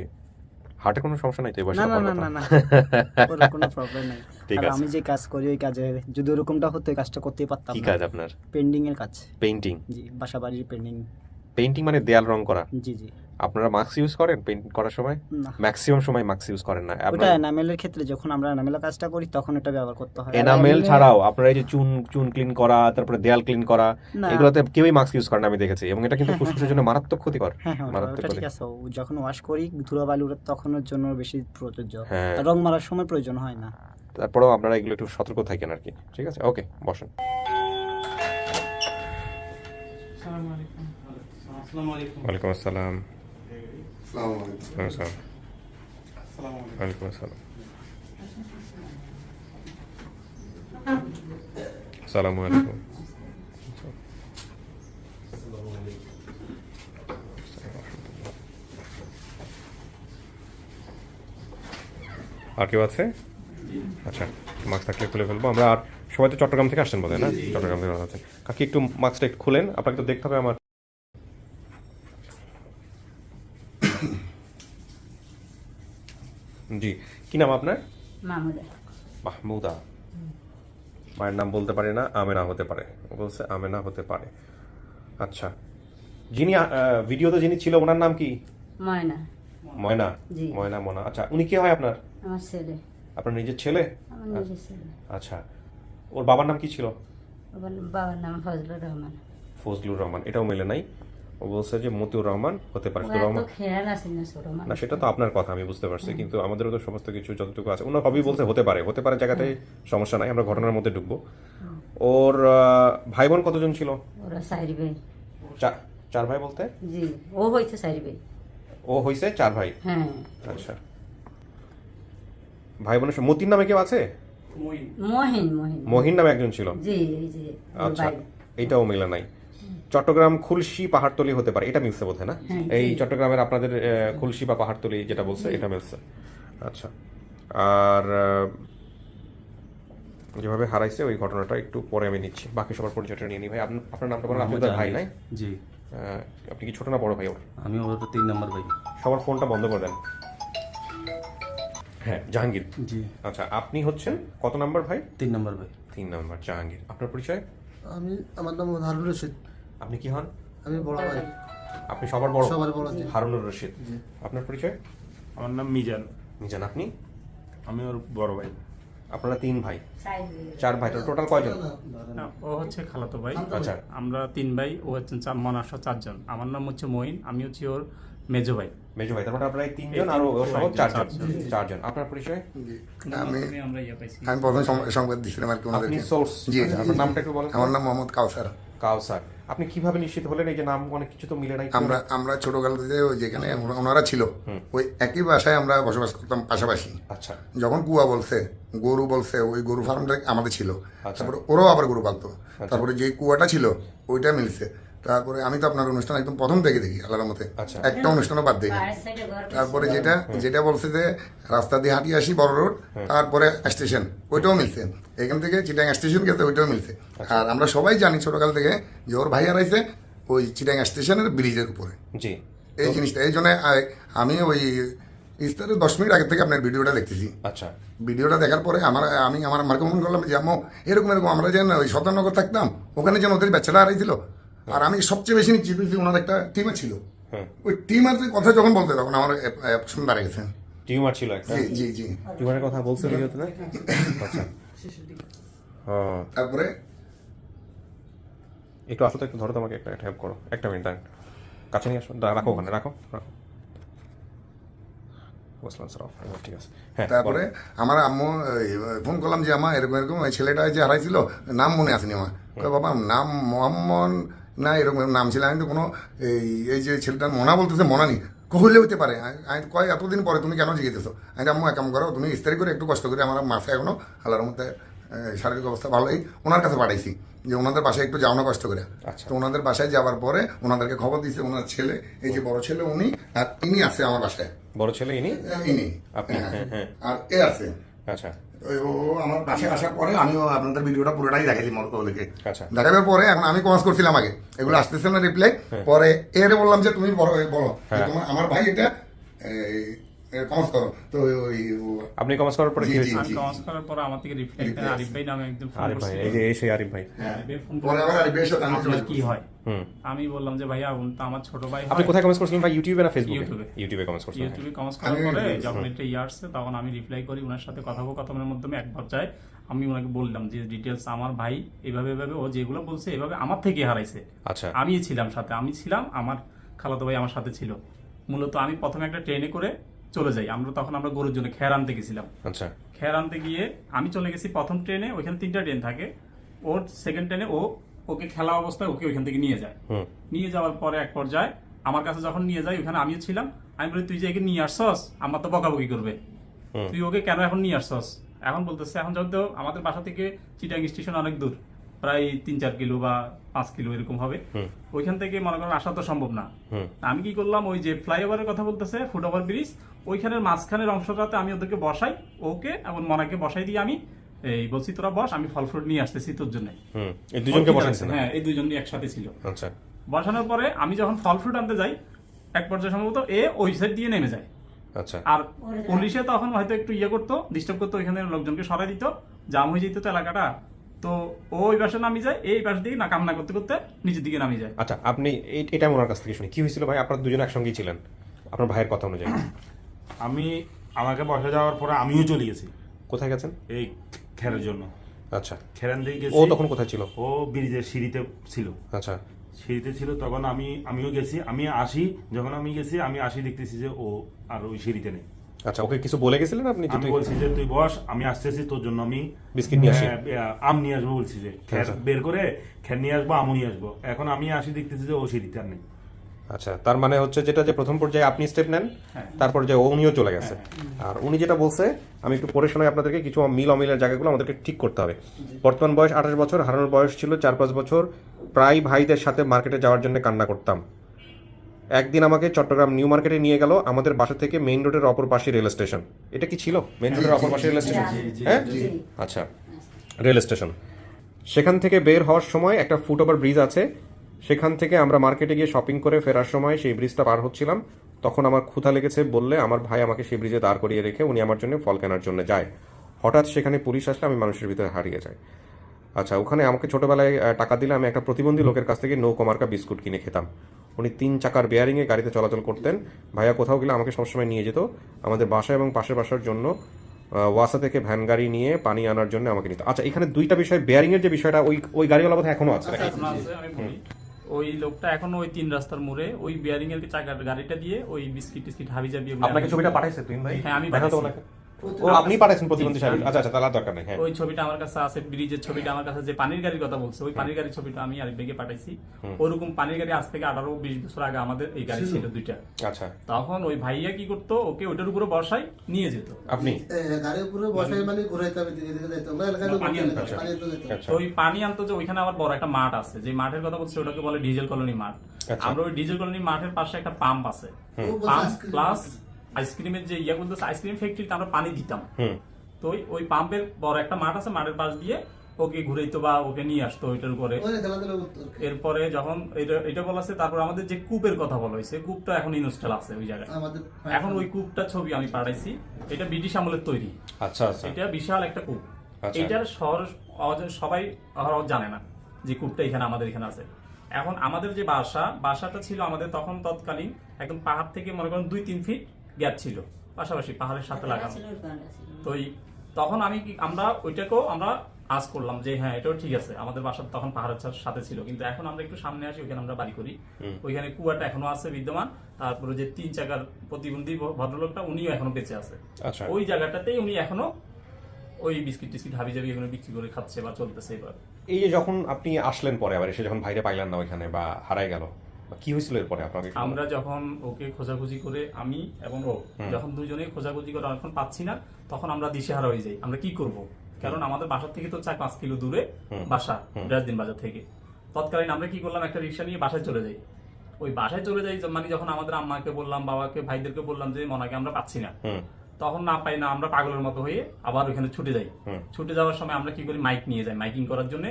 হার্টে কোনো সমস্যা নাই তো এই বয়সে না না আপনার না কথা? না না ওর কোনো প্রবলেম নেই। ঠিক আর আছে। আমি যে কাজ করি ওই কাজে যদি ওরকমটা হতো এই কাজটা করতেই পারতাম কি না। কাজ আপনার? পেন্ডিং এর কাজ। পেইন্টিং। জি, বাসা বাড়ির পেন্ডিং। পেইন্টিং মানে দেয়াল রং করা? জি জি। আপনারা মাস্ক ইউজ করেন পেইন্ট করার সময়? না, ম্যাক্সিমাম সময় মাস্ক ইউজ করেন না ওটা আপনার। এনামেলের ক্ষেত্রে যখন আমরা এনামেলের কাজটা করি তখন এটা ব্যবহার করতে হয়। আর এনামেল এমনি- ছাড়াও আপনারা এই যে চুন চুন ক্লিন করা, তারপরে দেয়াল ক্লিন করা, না। এগুলোতে কেউই মাস্ক ইউজ করে না আমি দেখেছি, এবং এটা কিন্তু হ্যাঁ, ফুসফুসের জন্য মারাত্মক ক্ষতিকর। হ্যাঁ হ্যাঁ মারাত্মক ওটা ঠিক ক্ষতি। আছে। ও যখন ওয়াশ করি ধুলাবালি ওটা তখন ওর জন্য বেশি প্রযোজ্য। হ্যাঁ। আর রং মারার সময় প্রয়োজন হয় না। তারপরেও আপনারা এগুলো একটু সতর্ক থাকেন আর কি। ঠিক আছে, ওকে, বসেন। আসসালামু আলাইকুম। ওয়ালাইকুম আসসালাম। আসসালামু আলাইকুম। ওয়ালাইকুম আসসালাম। আসসালামু আলাইকুম। আর কেউ আছে? আচ্ছা, মাস্ক থাকলে খুলে ফেলবো আমরা। আর সবাই তো চট্টগ্রাম থেকে আসছেন বোধহয়, না? চট্টগ্রাম থেকে আছে। কাকি একটু মাস্কটা একটু খুলেন, আপনাকে তো দেখতে হবে আমার। জি, কি নাম আপনার? মামুদা। মাহমুদা। মায়ের নাম বলতে পারে না, আমেনা হতে পারে, বলছে আমেনা হতে পারে। আচ্ছা, যিনি ভিডিওতে যিনি ছিল ওনার নাম কি? ময়না। ময়না। জি। ময়না মোনা। আচ্ছা, উনি কে হয় আপনার? আমার ছেলে। আপনার নিজের ছেলে? আমার নিজের ছেলে। আচ্ছা, ওর বাবার নাম কি ছিল? ওর বাবার নাম ফজলুর রহমান। ফজলুর রহমান, এটাও মেলে নাই। ও বলছে যে মতিউর রহমান হতে পারে। ওর শুধু এত রহমান খেয়াল আছে না ছোট না, মানুষ। সেটা তো আপনার কথা, আমি বুঝতে পারছি, কিন্তু আমাদেরও তো সমস্ত কিছু যতটুকু আছে। ওনার হবি বলছে হতে পারে, হতে পারে জায়গাতে সমস্যা নাই, আমরা ঘটনার মধ্যে ঢুকবো। ওর ভাই বোন কতজন ছিল? ওরা সাইড ভাই। চার ভাই বলতে? জি, ও হয়েছে সাইড ভাই। ও হয়েছে 4 ভাই। হ্যাঁ। আচ্ছা, ভাই বোনের মতির নামে কেউ আছে? মহিন মহিন। মহিন নামে একজন ছিল। জি, এই যে ওর আচ্ছা, ভাই। এইটাও মিলে নাই। চট্টগ্রাম খুলশি পাহাড়তলি হতে পারে, এটা মিলছে বোধহয়, না? হ্যাঁ, এই জি। চট্টগ্রামের আপনাদের খুলশি বা পাহাড়তলি যেটা বলছে এটা মিলছে। আচ্ছা, আর যেভাবে হারাইছে ওই ঘটনাটা একটু পরে আমি নিচ্ছি, বাকি সবার পরিচয়টা নিয়ে নিই। ভাই, আপনার নামটা বলেন। আপনি তো ভাই, নাই? জি, আপনি কি ছোট না বড় ভাই ওর? আমি ওর 3 নম্বর ভাই। সবার ফোনটা বন্ধ করে দেন। হ্যাঁ, জাহাঙ্গীর। জি, আচ্ছা, আপনি হচ্ছেন কত নাম্বার ভাই? 3 নম্বর ভাই। 3 নাম্বার, জাহাঙ্গীর। আপনার পরিচয়? আমার নাম হারুন রশিদ। আপনি কি হন? আমি বড় ভাই, আপনি সবার বড়? সবার বড়, জি। হারুনুর রশিদ। আপনার পরিচয়? আমার নাম মিজান, মিজান। আপনি? আমি ওর বড় ভাই। আপনারা 3 ভাই, সাইড ভাই। 4 ভাই, টোটাল কয়জন? না, ও হচ্ছে খালাতো ভাই। আচ্ছা। আমরা 3 ভাই, ও হচ্ছে মনাসহ 4 জন। আমার নাম হচ্ছে মঈন, আমি হচ্ছি ওর মেজো ভাই। মেজো ভাই, তার মানে আপনারা 3 জন এই আর ও তিন, সহ ও একজন, 4 জন। চারজন। 4 জন। আপনার পরিচয়? আমরা ইয়ে পাইছি। আমি প্রথম সংবাদ দিচ্ছিলাম আর কি আপনি ওনাদেরকে। সোর্স। জি, আচ্ছা, জি, আপনার জি। নামটা একটু বলেন। আমার নাম মোহাম্মদ কাউসার। কাউসার। আপনি কিভাবে নিশ্চিত হলেন এই যে নাম অনেক কিছু তো মিলে নাই? আমরা ছোটকাল থেকে ওই যেখানে ওনারা ছিল ওই একই বাসায় আমরা বসবাস করতাম পাশাপাশি। আচ্ছা, যখন কুয়া বলছে, গরু বলছে, ওই গরু ফার্মটা আমাদের ছিল। আচ্ছা। তারপরে ওরাও আবার গরু পালতো। তারপরে যে কুয়াটা ছিল ওইটা মিলছে। তারপরে আমি তো আপনার অনুষ্ঠান একদম প্রথম থেকে দেখি আল্লাহর মতে, আচ্ছা। একটা অনুষ্ঠানও বাদ দিই না। বাড়ির সাইডে ঘর করছে। তারপরে যেটা বলছে যে রাস্তা দিয়ে হাঁটিয়ে আসি বড় রোড, তারপরে স্টেশন, ওইটাও মিলছে। এখান থেকে চিটাং স্টেশন গেছে, ওইটাও মিলছে। আর আমরা সবাই জানি ছোটকাল থেকে যে ওর ভাই হারাইছে ওই চিটাং স্টেশনের ব্রিজের উপরে। জি। এই জিনিসটা এই জন্য আমি ওই ইফতারের 10 মিনিট আগে থেকে আপনার ভিডিওটা দেখতেছি। আচ্ছা, ভিডিওটা দেখার পরে আমি মার্কে মনে করলাম যে এরকম আমরা যেন ওই সতর্কনগর থাকতাম, ওখানে যেন ওদের বাচ্চারা হারাইছিল। আর আমি সবচেয়ে বেশি নিশ্চিত হয়েছি ওনার একটা টিমে ছিল। ওই টিমার কথা যখন বলতে তখন আমার শুনে দাঁড়িয়ে গেছে। টিউমার ছিল একটা। জি জি জি। টিউমারের কথা বলছে ভিডিওতে, না? আচ্ছা। হ্যাঁ, তারপরে একটু আসো তো, একটু ধরো তো আমাকে, একটা হেল্প করো, একটা মিনিট দাঁড়ান, কাছে নিয়ে আসো, রাখো ওখানে, রাখো। বুঝলাম স্যার, ঠিক আছে। হ্যাঁ, তারপরে আমার আম্মু ফোন করলাম যে আমার এরকম এরকম ওই ছেলেটা যে হারাইছিল নাম মনে আসেনি আমার। বাবা নাম মোহাম্মদ না এরকম নাম ছিল। আমি তো কোনো এই যে ছেলেটার মনা বলতেছে, মনা নি কহলে হতে পারে। আমি কয় এতদিন পরে তুমি কেন জিজ্ঞেসো? আমি আম্মু এক কাম করো, তুমি ইস্তারি করে একটু কষ্ট করে আমার মাসে এখনো আল্লাহর মধ্যে শারীরিক অবস্থা ভালোই ওনার কাছে পাঠাইছি যে ওনাদের বাসায় একটু যাও না কষ্ট করে। আচ্ছা। তো ওনাদের বাসায় যাওয়ার পরে ওনাদেরকে খবর দিয়েছে ওনার ছেলে, এই যে বড় ছেলে উনি, আর ইনি আছে আমার বাসায়। বড় ছেলে ইনি? ইনি আপনি? হ্যাঁ, হ্যাঁ, হ্যাঁ। আর এ আছে আচ্ছা ও আমার কাছে আসার পরে আমিও আপনাদের ভিডিওটা পুরোটাই দেখাইলি ওদেরকে। আচ্ছা দেখাবার পরে এখন আমি কমেন্টস করছিলাম আগে, এগুলো আসতেছে না রিপ্লাই, পরে এর বললাম যে তুমি বলো যে তোমার আমার ভাই এটা কমেন্টস করো। তো ওই আপনি কমেন্টস করার পরে কি জি, হয়েছে? আমি কমেন্টস করার পরে আমার থেকে রিপ্লাই আরিফ ভাই নামে একজন ফোন আরিফ ভাই, করছিল। এই যে এই সেই আরিফ ভাই। আরিফ ভাই ফোন পরে আবার আরিফের সাথে আমি আপনার কি হয়? হুম। আমি বললাম যে ভাইয়া তো আমার ছোট ভাই আপনি হয়। কোথায় কমেন্টস করছিলেন ভাই? ইউটিউবে না ফেসবুকে? ইউটিউবে। ইউটিউবে কমেন্টস করছিলেন। ইউটিউবে কমেন্টস করার পরে যখন এটা আসছে তখন আমি রিপ্লাই করি, ওনার সাথে কথোপকথনের মাধ্যমে এক পর্যায়ে আমি ওনাকে বললাম যে ডিটেলস আমার ভাই এভাবে এভাবে ও যেগুলো বলছে এভাবে আমার থেকে হারাইছে। আচ্ছা আমি ছিলাম সাথে, আমি ছিলাম, আমার খালাতো ভাই আমার সাথে ছিল। মূলত আমি প্রথমে একটা ট্রেনে করে চলে যাই, তখন আমরা গরুর জন্য খেয়ার আনতে গেছিলাম। আচ্ছা খেয়ার আনতে গিয়ে আমি চলে গেছি প্রথম ট্রেনে, ওইখানে 3টা ট্রেন থাকে, ওর সেকেন্ড ট্রেনে ওকে খেলা অবস্থায় ওকে ওইখান থেকে নিয়ে যায়। হুম নিয়ে যাওয়ার পরে এক পর্যায়ে আমার কাছে যখন নিয়ে যায়, ওখানে আমিও ছিলাম, আমি বলি তুই যে একে নিয়ে আসছস, আমার তো বকাবকি করবে, হুম। তুই ওকে কেন এখন নিয়ে আসছস? এখন বলতেছে এখন যেহেতু আমাদের বাসা থেকে চিটাং স্টেশন অনেক দূর, প্রায় 3-4 কিলো বা 5 কিলো এরকম হবে, ওইখান থেকে মনে করেন আসা তো সম্ভব না। হুম আমি কি করলাম, ওই যে ফ্লাইওভারের কথা বলতেছে, ফুটওভার ব্রিজ, ওইখানের মাঝখানের অংশটাতে আমি ওদেরকে বসাই, ওকে এবং মনাকে বসাই দিয়ে আমি এই বলছি তোরা বস, আমি ফল ফ্রুট নিয়ে আসতেছি তোর জন্য। হুম। এই দুজনকে বসাইছেন? হ্যাঁ, এই দুজনই একসাথে ছিল। আচ্ছা বসানোর পরে আমি যখন ফল ফ্রুট আনতে যাই, এক পর্যায়ে সম্ভবত ওই সাইড দিয়ে নেমে যায়। আচ্ছা আর পুলিশে তখন হয়তো একটু করতো, ডিস্টার্ব করতো, ওইখানে লোকজনকে সরাই দিত, জাম হয়ে যেত তো এলাকাটা, তো ওই পাশে নামি যায়, এই পাশ দিয়ে না কামনা করতে করতে নিচের দিকে নামি যায়। আচ্ছা আপনি এটা ওনার কাছ থেকে শুনি কি হয়েছিল ভাই? আপনারা দুজন একসঙ্গেই ছিলেন আপনার ভাইয়ের কথা অনুযায়ী? আমাকে বসে যাওয়ার পরে আমিও চলে গেছি কোথায় গেছেন? এই খেলার জন্য। আচ্ছা খেরান দিয়ে গেছি। ও তখন কোথায় ছিল? ও ব্রিজের সিঁড়িতে ছিল। আচ্ছা সিঁড়িতে ছিল, তখন আমিও গেছি। আমি আসি দেখতেছি যে ও আর ওই সিঁড়িতে নেই। আচ্ছা ওকে কিছু বলে গেছিলেন আপনি? যে আমি তুই বলছি যে তুই বস, আমি আসতেছি তোর জন্য, আমি বিস্কিট নিয়ে আসি। আম নিয়ে আসবো বলছি, যে খের আচ্ছা। বের করে খের নিয়ে আসবো, আমও নিয়ে আসবো। এখন আমি আসি দেখতেছি যে ও সিঁড়িতে আর নেই। আচ্ছা তার মানে হচ্ছে যেটা যে প্রথম পর্যায়ে আপনি স্টেপ নেন, তারপর যে উনিও চলে গেছে। আর উনি যেটা বলছে আমি একটু পড়ে শোনাই আপনাদেরকে, কিছু মিল অমিলের জায়গাগুলো আমাদেরকে ঠিক করতে হবে। বর্তমান বয়স 28 বছর, হারানোর বয়স ছিল 4-5 বছর। প্রায় ভাইদের সাথে মার্কেটে যাওয়ার জন্য কান্না করতাম। একদিন আমাকে চট্টগ্রাম নিউ মার্কেটে নিয়ে গেল, আমাদের বাসা থেকে মেইন রোডের অপর পাশে রেল স্টেশন। এটা কি ছিল মেইন রোডের অপর পাশে রেল স্টেশন? হ্যাঁ আচ্ছা রেল স্টেশন। সেখান থেকে বের হওয়ার সময় একটা ফুটওভার ব্রিজ আছে, সেখান থেকে আমরা মার্কেটে গিয়ে শপিং করে ফেরার সময় সেই ব্রিজটা পার হচ্ছিলাম, তখন আমার ক্ষুধা লেগেছে বললে আমার ভাই আমাকে সেই ব্রিজে দাঁড় করিয়ে রেখে উনি আমার জন্য ফল কেনার জন্য যায়। হঠাৎ সেখানে পুলিশ আসলে আমি মানুষের ভিতরে হারিয়ে যাই। আচ্ছা ওখানে আমাকে ছোটবেলায় টাকা দিলে আমি একটা প্রতিবন্ধী লোকের কাছ থেকে নৌকো মার্কা বিস্কুট কিনে খেতাম। উনি 3 চাকার বেয়ারিংয়ে গাড়িতে চলাচল করতেন। ভাইয়া কোথাও গেলে আমাকে সবসময় নিয়ে যেত। আমাদের বাসা এবং পাশের বাসার জন্য ওয়াসা থেকে ভ্যান গাড়ি নিয়ে পানি আনার জন্য আমাকে নিত। আচ্ছা এখানে দুইটা বিষয়, বেয়ারিং এর যে বিষয়টা ওই গাড়িওয়ালা বোধহয় এখনো আছে নাকি? এখন আছে, আমি বলি, ওই লোকটা এখনো ওই 3 রাস্তার মোড়ে ওই বিয়ারিং এর চাকার গাড়িটা দিয়ে ওই বিস্কিট টিস্কিট হাবি জাবি আপনাকে ছবিটা পাঠাইছে তুই ভাই? হ্যাঁ, আমি দেখাও তো পাঠাইছি। ওনাকে। ও আপনি পাঠাইছেন প্রতিবন্ধী সাহেব? আচ্ছা আচ্ছা তাহলে আর দরকার নেই। হ্যাঁ ওই ছবিটা আমার কাছে আছে, ব্রিজের ছবিটা আমার কাছে, যে পানির গাড়ির কথা বলছে ওই পানির গাড়ির ছবিটা আমি আরেক বেগে পাঠাইছি। ওরকম পানির গাড়ি আজ থেকে 18-20 বছর আগে আমাদের এই গাড়ি ছিল 2টা। আচ্ছা তখন ওই ভাইয়া কি করতো, ওকে ওটার উপরে বসাই নিয়ে যেত। আপনি গাড়ির উপরে বসাই মানে ঘুরাইতে হবে, দিকে দিকে যাইতে হবে, এলাকায় পানি আনতে পানি আনতে যেতে হবে। আচ্ছা তো ওই পানি আনতো, যে ওইখানে আবার বড় একটা মাঠ আছে, যে মাঠের কথা বলছে ওটাকে বলে ডিজেল কলোনি মাঠ। আচ্ছা। আমরা ওই ডিজেল কলোনি মাঠের পাশে একটা পাম্প আছে, পাম্প প্লাস আইসক্রিমের যে বলতেছে আইসক্রিম ফ্যাক্টরিতে আমরা পানি দিতাম। তো ওই পাম্পের বড় একটা মাঠ আছে, মাঠের পাশ দিয়ে ওকে ঘুরাইতো বা ওকে নিয়ে আসতো ওইটার উপরে। ওই খেলাধুলা উত্তর এরপরে যখন এটা বলা আছে, তারপর আমাদের যে কূপের কথা বলা হয়েছে, কূপটা এখন ইনস্টল আছে ওই জায়গায়। আমাদের এখন ওই কূপটা ছবি আমি পাঠাইছি, এটা ব্রিটিশ আমলের তৈরি। আচ্ছা আচ্ছা এটা বিশাল একটা কূপ। আচ্ছা। এটার শহর সবাই জানে না যে কূপটা এখানে আমাদের এখানে আছে। এখন আমাদের যে বাসাটা ছিল আমাদের তখন তৎকালীন একদম পাহাড় থেকে মনে করেন 2-3 ফিট গ্যাপ ছিল, পাশাপাশি পাহাড়ের সাথে লাগানো। তো তখন আমরা ওইটাকেও আমরা আজ করলাম যে হ্যাঁ এটাও ঠিক আছে, আমাদের বাসা তখন পাহাড়ের সাথে ছিল, কিন্তু এখন আমরা একটু সামনে আসি, ওইখানে আমরা বাড়ি করি, ওইখানে কুয়াটা এখনো আছে বিদ্যমান। তারপরে যে 3 চাকার প্রতিবন্ধী ভদ্রলোকটা উনিও এখনো বেঁচে আছে, আচ্ছা ওই জায়গাটাতেই উনি এখনো ওই বিস্কিট টিস্কিট হাবি জাবি এগুলো বিক্রি করে খাচ্ছে বা চলতেছে। এবার এই যে যখন আপনি আসলেন পরে আবার এসে যখন ভাইরে পাইলেন না ওইখানে বা হারাই গেল, কি হয়েছিল এরপরে আপনাকে? আমরা যখন ওকে খোঁজাখুঁজি করে, আমি এবং ও যখন দুজনে খোঁজাখুঁজি করে অনেকক্ষণ পাচ্ছি না, তখন আমরা দিশেহারা হয়ে যাই, আমরা কি করব, কারণ আমাদের বাসা থেকে তো 4-5 কিলো দূরে বাসা, ব্রাজদিন বাজার থেকে। তৎকালীন আমরা কি করলাম, একটা রিক্সা নিয়ে বাসায় চলে যাই। ওই বাসায় চলে যাই মানে যখন আমাদের আম্মাকে বললাম, বাবাকে, ভাইদেরকে বললাম যে মনাকে আমরা পাচ্ছি না, তখন না পাই না, আমরা পাগলের মতো হয়ে আবার ওইখানে ছুটে যাই। ছুটে যাওয়ার সময় আমরা কি করি, মাইক নিয়ে যাই মাইকিং করার জন্য।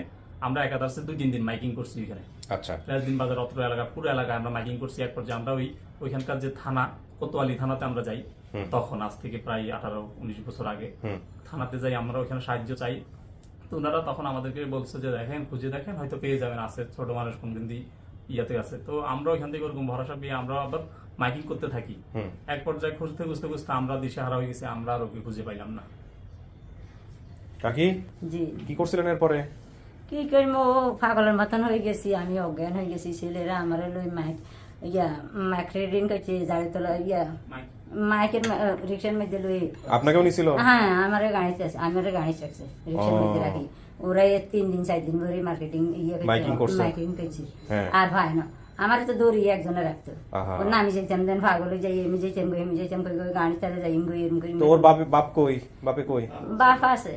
আমরা একাধারে 2-3 দিন মাইকিং করছি ওইখানে, আচ্ছা রাজদিন বাজার অত্র এলাকা পুরো এলাকায় আমরা মাইকিং করছি। এক পর্যায়ে আমরা ওইখানকার যে থানা কোতোয়ালি থানাতে আমরা যাই, তখন আজ থেকে প্রায় 18-19 বছর আগে থানাতে যাই, আমরা ওইখানে সাহায্য চাই। তো ওনারা তখন আমাদেরকে বলছে যে দেখেন, খুঁজে দেখেন, হয়তো পেয়ে যাবেন, আছে ছোট মানুষ কোনদিন ইয়াতে আছে। তো আমরা ওইখান থেকে ওরকম ভরসা পেয়ে আমরা আবার মাইকিং করতে থাকি। এক পর্যায়ে খুঁজতে খুঁজতে খুঁজতে আমরা দিশেহারা হয়ে গেছি, আমরা আর ওকে খুঁজে পাইলাম না। কাকি জি কি করছিলেন এরপরে? কি করবো, ও পাগলের মতন হয়ে গেছি, আমি অজ্ঞান হয়ে গেছি। ছেলেরা আমার লই মাইক রিডিং করছে, জারি তোলা মাইকের রিক্সার মধ্যে লই। আপনাকেও নিছিল? হ্যাঁ, আমার গাড়িতে আছে, আমার গাড়ি চাকছে রিক্সার মধ্যে রাখি। ওরা 3-4 দিন ধরে মার্কেটিং মাইকিং করছে। মাইকিং করছি। হ্যাঁ। আর ভাই না, আমার তো দৌড়ি একজনে রাখতো। আহা। ওর না আমি যাইতাম, দেন পাগলে যাই, আমি যাইতাম গাড়ি চালে যাই এরম করি। তো ওর বাপ কই? বাপে কই? বাপ আছে,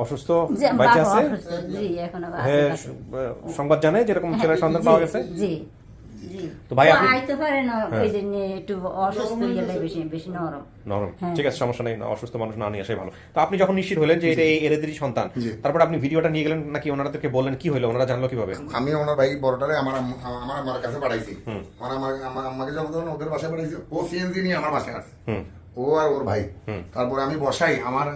অসুস্থ? যে বাইচে বাপ আছে? অসুস্থ, জি এখনো আছে। হ্যাঁ, সংবাদ জানে যেরকম ছেলের সন্ধান পাওয়া গেছে? জি জি। তো ভাই আপনি আইতে পারে না, ওই জন্য একটু অসুস্থ গেলে বেশি নরম। নরম, হ্যাঁ। ঠিক আছে, সমস্যা নেই, অসুস্থ মানুষ না নিয়ে আসাই ভালো। তো আপনি যখন নিশ্চিত হলেন যে এটা এই এরেদেরই সন্তান, তারপর আপনি ভিডিওটা নিয়ে গেলেন নাকি ওনাদেরকে বললেন? কি হলো, ওনারা জানলো কিভাবে? আমি ওনার ভাই বড়টারে আমার কাছে পাঠাইছি, আমাকে যখন ওদের বাসায় পাঠাইছি, ও সিএনজি নিয়ে আমার বাসায় আসছে, ও আর ওর ভাই। তারপরে আমি বসাই, আমার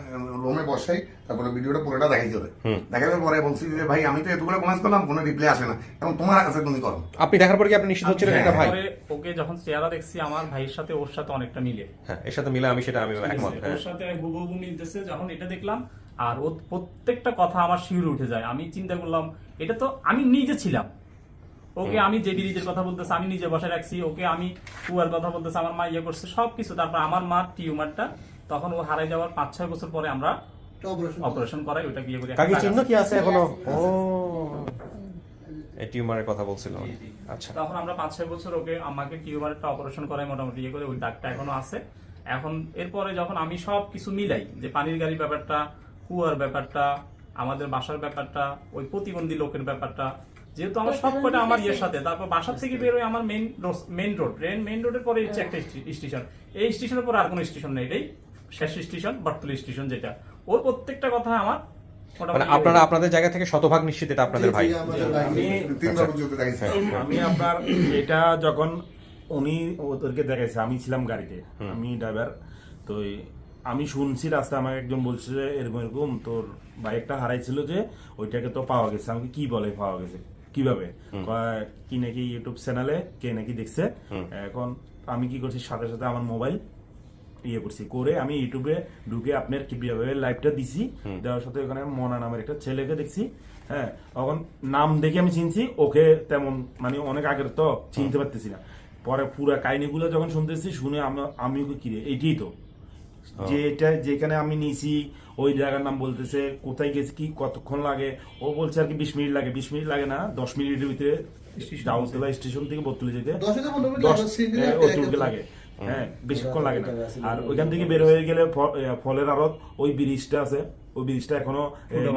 রুমে বসাই, তারপরে ভিডিওটা পুরোটা দেখাই যাবে। দেখানোর পরে বলছি যে ভাই আমি তো এতগুলো কমেন্টস করলাম, কোনো রিপ্লাই আসে না, এবং তোমার কাছে তুমি করো। আপনি দেখার পরে কি আপনি নিশ্চিত হচ্ছিলেন এটা ভাই? তারপরে ওকে যখন চেহারা দেখছি, আমার ভাইয়ের সাথে ওর সাথে অনেকটা মিলে। হ্যাঁ, এর সাথে মিলে আমি একমত। হ্যাঁ। ওর সাথে হুবহু মিলতেছে। যখন এটা দেখলাম, আর ও প্রত্যেকটা কথা আমার শিউরে উঠে যায়। আমি চিন্তা করলাম, এটা তো আমি নিজে ছিলাম। ওকে আমি যে ব্রিজের কথা বলতেছে আমি নিজে বসে রাখছি, ওকে আমি কুয়ার কথা বলতেছে আমার মা ইয়ে করছে সবকিছু। তারপর আমার মা টিউমারটা তখন ও হারাই যাওয়ার 5-6 বছর পরে আমরা অপারেশন করাই, ওটা বিয়ে করি। কাকি চিহ্ন কি আছে এখনো? ও, এই টিউমারের কথা বলছিল। আচ্ছা, তখন আমরা 5-6 বছর ওকে আমাকে টিউমারটা অপারেশন করাই, মোটামুটি ইয়ে করে ওই দাগটা এখনো আছে। এখন এরপরে যখন আমি সব কিছু মিলাই, যে পানির গাড়ির ব্যাপারটা, কুয়ার ব্যাপারটা, আমাদের বাসার ব্যাপারটা, ওই প্রতিবন্ধী লোকের ব্যাপারটা, যেহেতু আমার সবকটা আমার ইয়ের সাথে। তারপর বাসার থেকে বেরোয় আমার মেইন রোডের পরে হচ্ছে একটা স্টেশন, এই স্টেশনের পরে আর কোনো স্টেশন নেই, এটাই শেষ স্টেশন, বটতলী স্টেশন যেটা। ওর প্রত্যেকটা কথা আমার মানে আপনারা আপনাদের জায়গা থেকে শতভাগ নিশ্চিত এটা আপনাদের ভাই? আমি আপনার এটা যখন উনি ওদেরকে দেখাইছে, আমি ছিলাম গাড়িতে, আমি ড্রাইভার। তো আমি শুনছি রাস্তায় আমাকে একজন বলছে যে এরকম তোর বাইকটা হারাইছিল, যে ওইটাকে তো পাওয়া গেছে। আমাকে কি বলে পাওয়া গেছে কিভাবে, কি নাকি ইউটিউব চ্যানেলে কে নাকি দেখছে। এখন আমি কি করছি, সাথে সাথে আমার মোবাইল ইয়ে করছি, করে আমি ইউটিউবে ঢুকে আপনার কিভাবে লাইভটা দিছি, দেওয়ার সাথে ওখানে মনা নামের একটা ছেলেকে দেখছি। হ্যাঁ, তখন নাম দেখে আমি চিনছি, ওকে তেমন মানে অনেক আগের তো চিনতে পারতেছি না। পরে পুরো কাহিনীগুলো যখন শুনতেছি, শুনে আমি ওকে কিরে এইটাই তো, যে এটা যেখানে আমি নিয়েছি ওই জায়গার নাম বলতেছে, কোথায় গেছি, কি কতক্ষণ লাগে। ও বলছে আর কি 20 মিনিট লাগে। 20 মিনিট লাগে না, 10 মিনিটের ভিতরে ডাউনতলা স্টেশন থেকে বটতলী যেতে 10 লাগে। হ্যাঁ, বেশিক্ষণ লাগে না। আর ওইখান থেকে বের হয়ে গেলে ফলের আড়ত, ওই ব্রিজটা আছে, ওই ব্রিজটা এখনো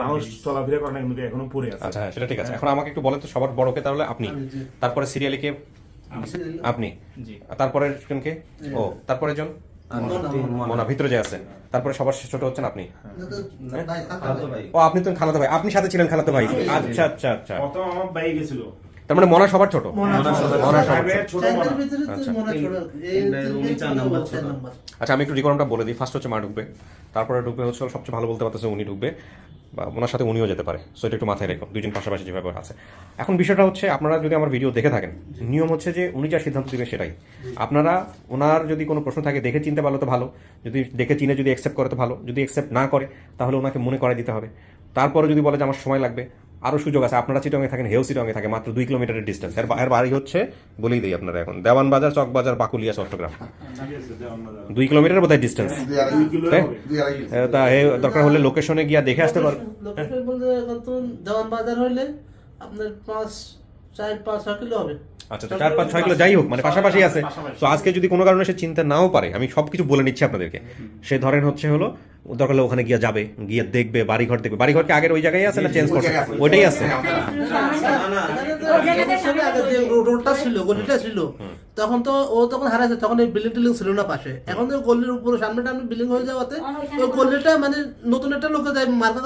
মানুষ চলাফেরা করে না, কিন্তু এখনো পড়ে আছে। আচ্ছা, সেটা ঠিক আছে। এখন আমাকে একটু বলেন তো, সবার বড়কে তাহলে আপনি, তারপরে সিরিয়ালি কে? আপনি, তারপরে কে? ও, তারপরে জন মনা ভিতরে যে আছে, তারপরে সবার ছোট হচ্ছেন আপনি। ও, আপনি তো খালাতো ভাই, আপনি সাথে ছিলেন খালাতো ভাই। আচ্ছা আচ্ছা আচ্ছা, প্রথম আমার বাইক গেছিল। তার মানে মনা সবার ছোট? আচ্ছা, আমি একটু রিকর্ডটা বলে দিই। ফার্স্ট হচ্ছে মা ঢুকবে, তারপরে ঢুকবে হচ্ছে সবচেয়ে ভালো বলতে পারতেছে উনি ঢুকবে, বা ওনার সাথে উনিও যেতে পারে। সো এটা একটু মাথায় রেখো, দুইজন পাশাপাশি যেভাবে আছে। এখন বিষয়টা হচ্ছে, আপনারা যদি আমার ভিডিও দেখে থাকেন, নিয়ম হচ্ছে যে উনি যা সিদ্ধান্ত দিবে সেটাই। আপনারা ওনার যদি কোনো প্রশ্ন থাকে দেখে চিনতে পারলে তো ভালো, যদি দেখে চিনে যদি অ্যাকসেপ্ট করে তো ভালো, যদি অ্যাকসেপ্ট না করে তাহলে ওনাকে মনে করাই দিতে হবে। তারপরে যদি বলে যে আমার সময় লাগবে, আরও সুযোগ আছে। আপনারা চিটংয়ে থাকেন, হেউ চিটংয়ে থাকে, মাত্র 2 কিলোমিটারের ডিস্টেন্স। এর বাড়ি হচ্ছে, বলেই দিই আপনারা, এখন দেওয়ানবাজার, চকবাজার, বাকুলিয়া, চট্টগ্রাম, 2 কিলোমিটার বোধহয় ডিস্টেন্স। তা দরকার হলে লোকেশনে গিয়ে দেখে আসতে পারো। দেওয়ান বাজার হইলে আপনার 4-5 কিলো হবে। আচ্ছা, 4-5-6 কিলো যাই হোক, মানে পাশাপাশি আছে। তো আজকে যদি কোনো কারণে সে চিনতে নাও পারে, আমি সবকিছু বলে নিচ্ছি আপনাদেরকে। সে ধরেন হচ্ছে হলো দরকার হলে ওখানে গিয়ে যাবে, গিয়ে দেখবে, বাড়িঘর দেখবে। বাড়িঘরকে আগের ওই জায়গায় আছে না চেঞ্জ করছে? ওইটাই আছে। রোডটা ছিল, গলিটা ছিল, তো তখন তো ও যখন হারাইছে তখন এই বিল্ডিং টিল্ডিং ছিল না পাশে, এখন তো গল্লির উপরে সামনে টামনে বিল্ডিং হয়ে যাওয়াতে ওই গল্লিটা মানে নতুন একটা লোকে যায় মার্কা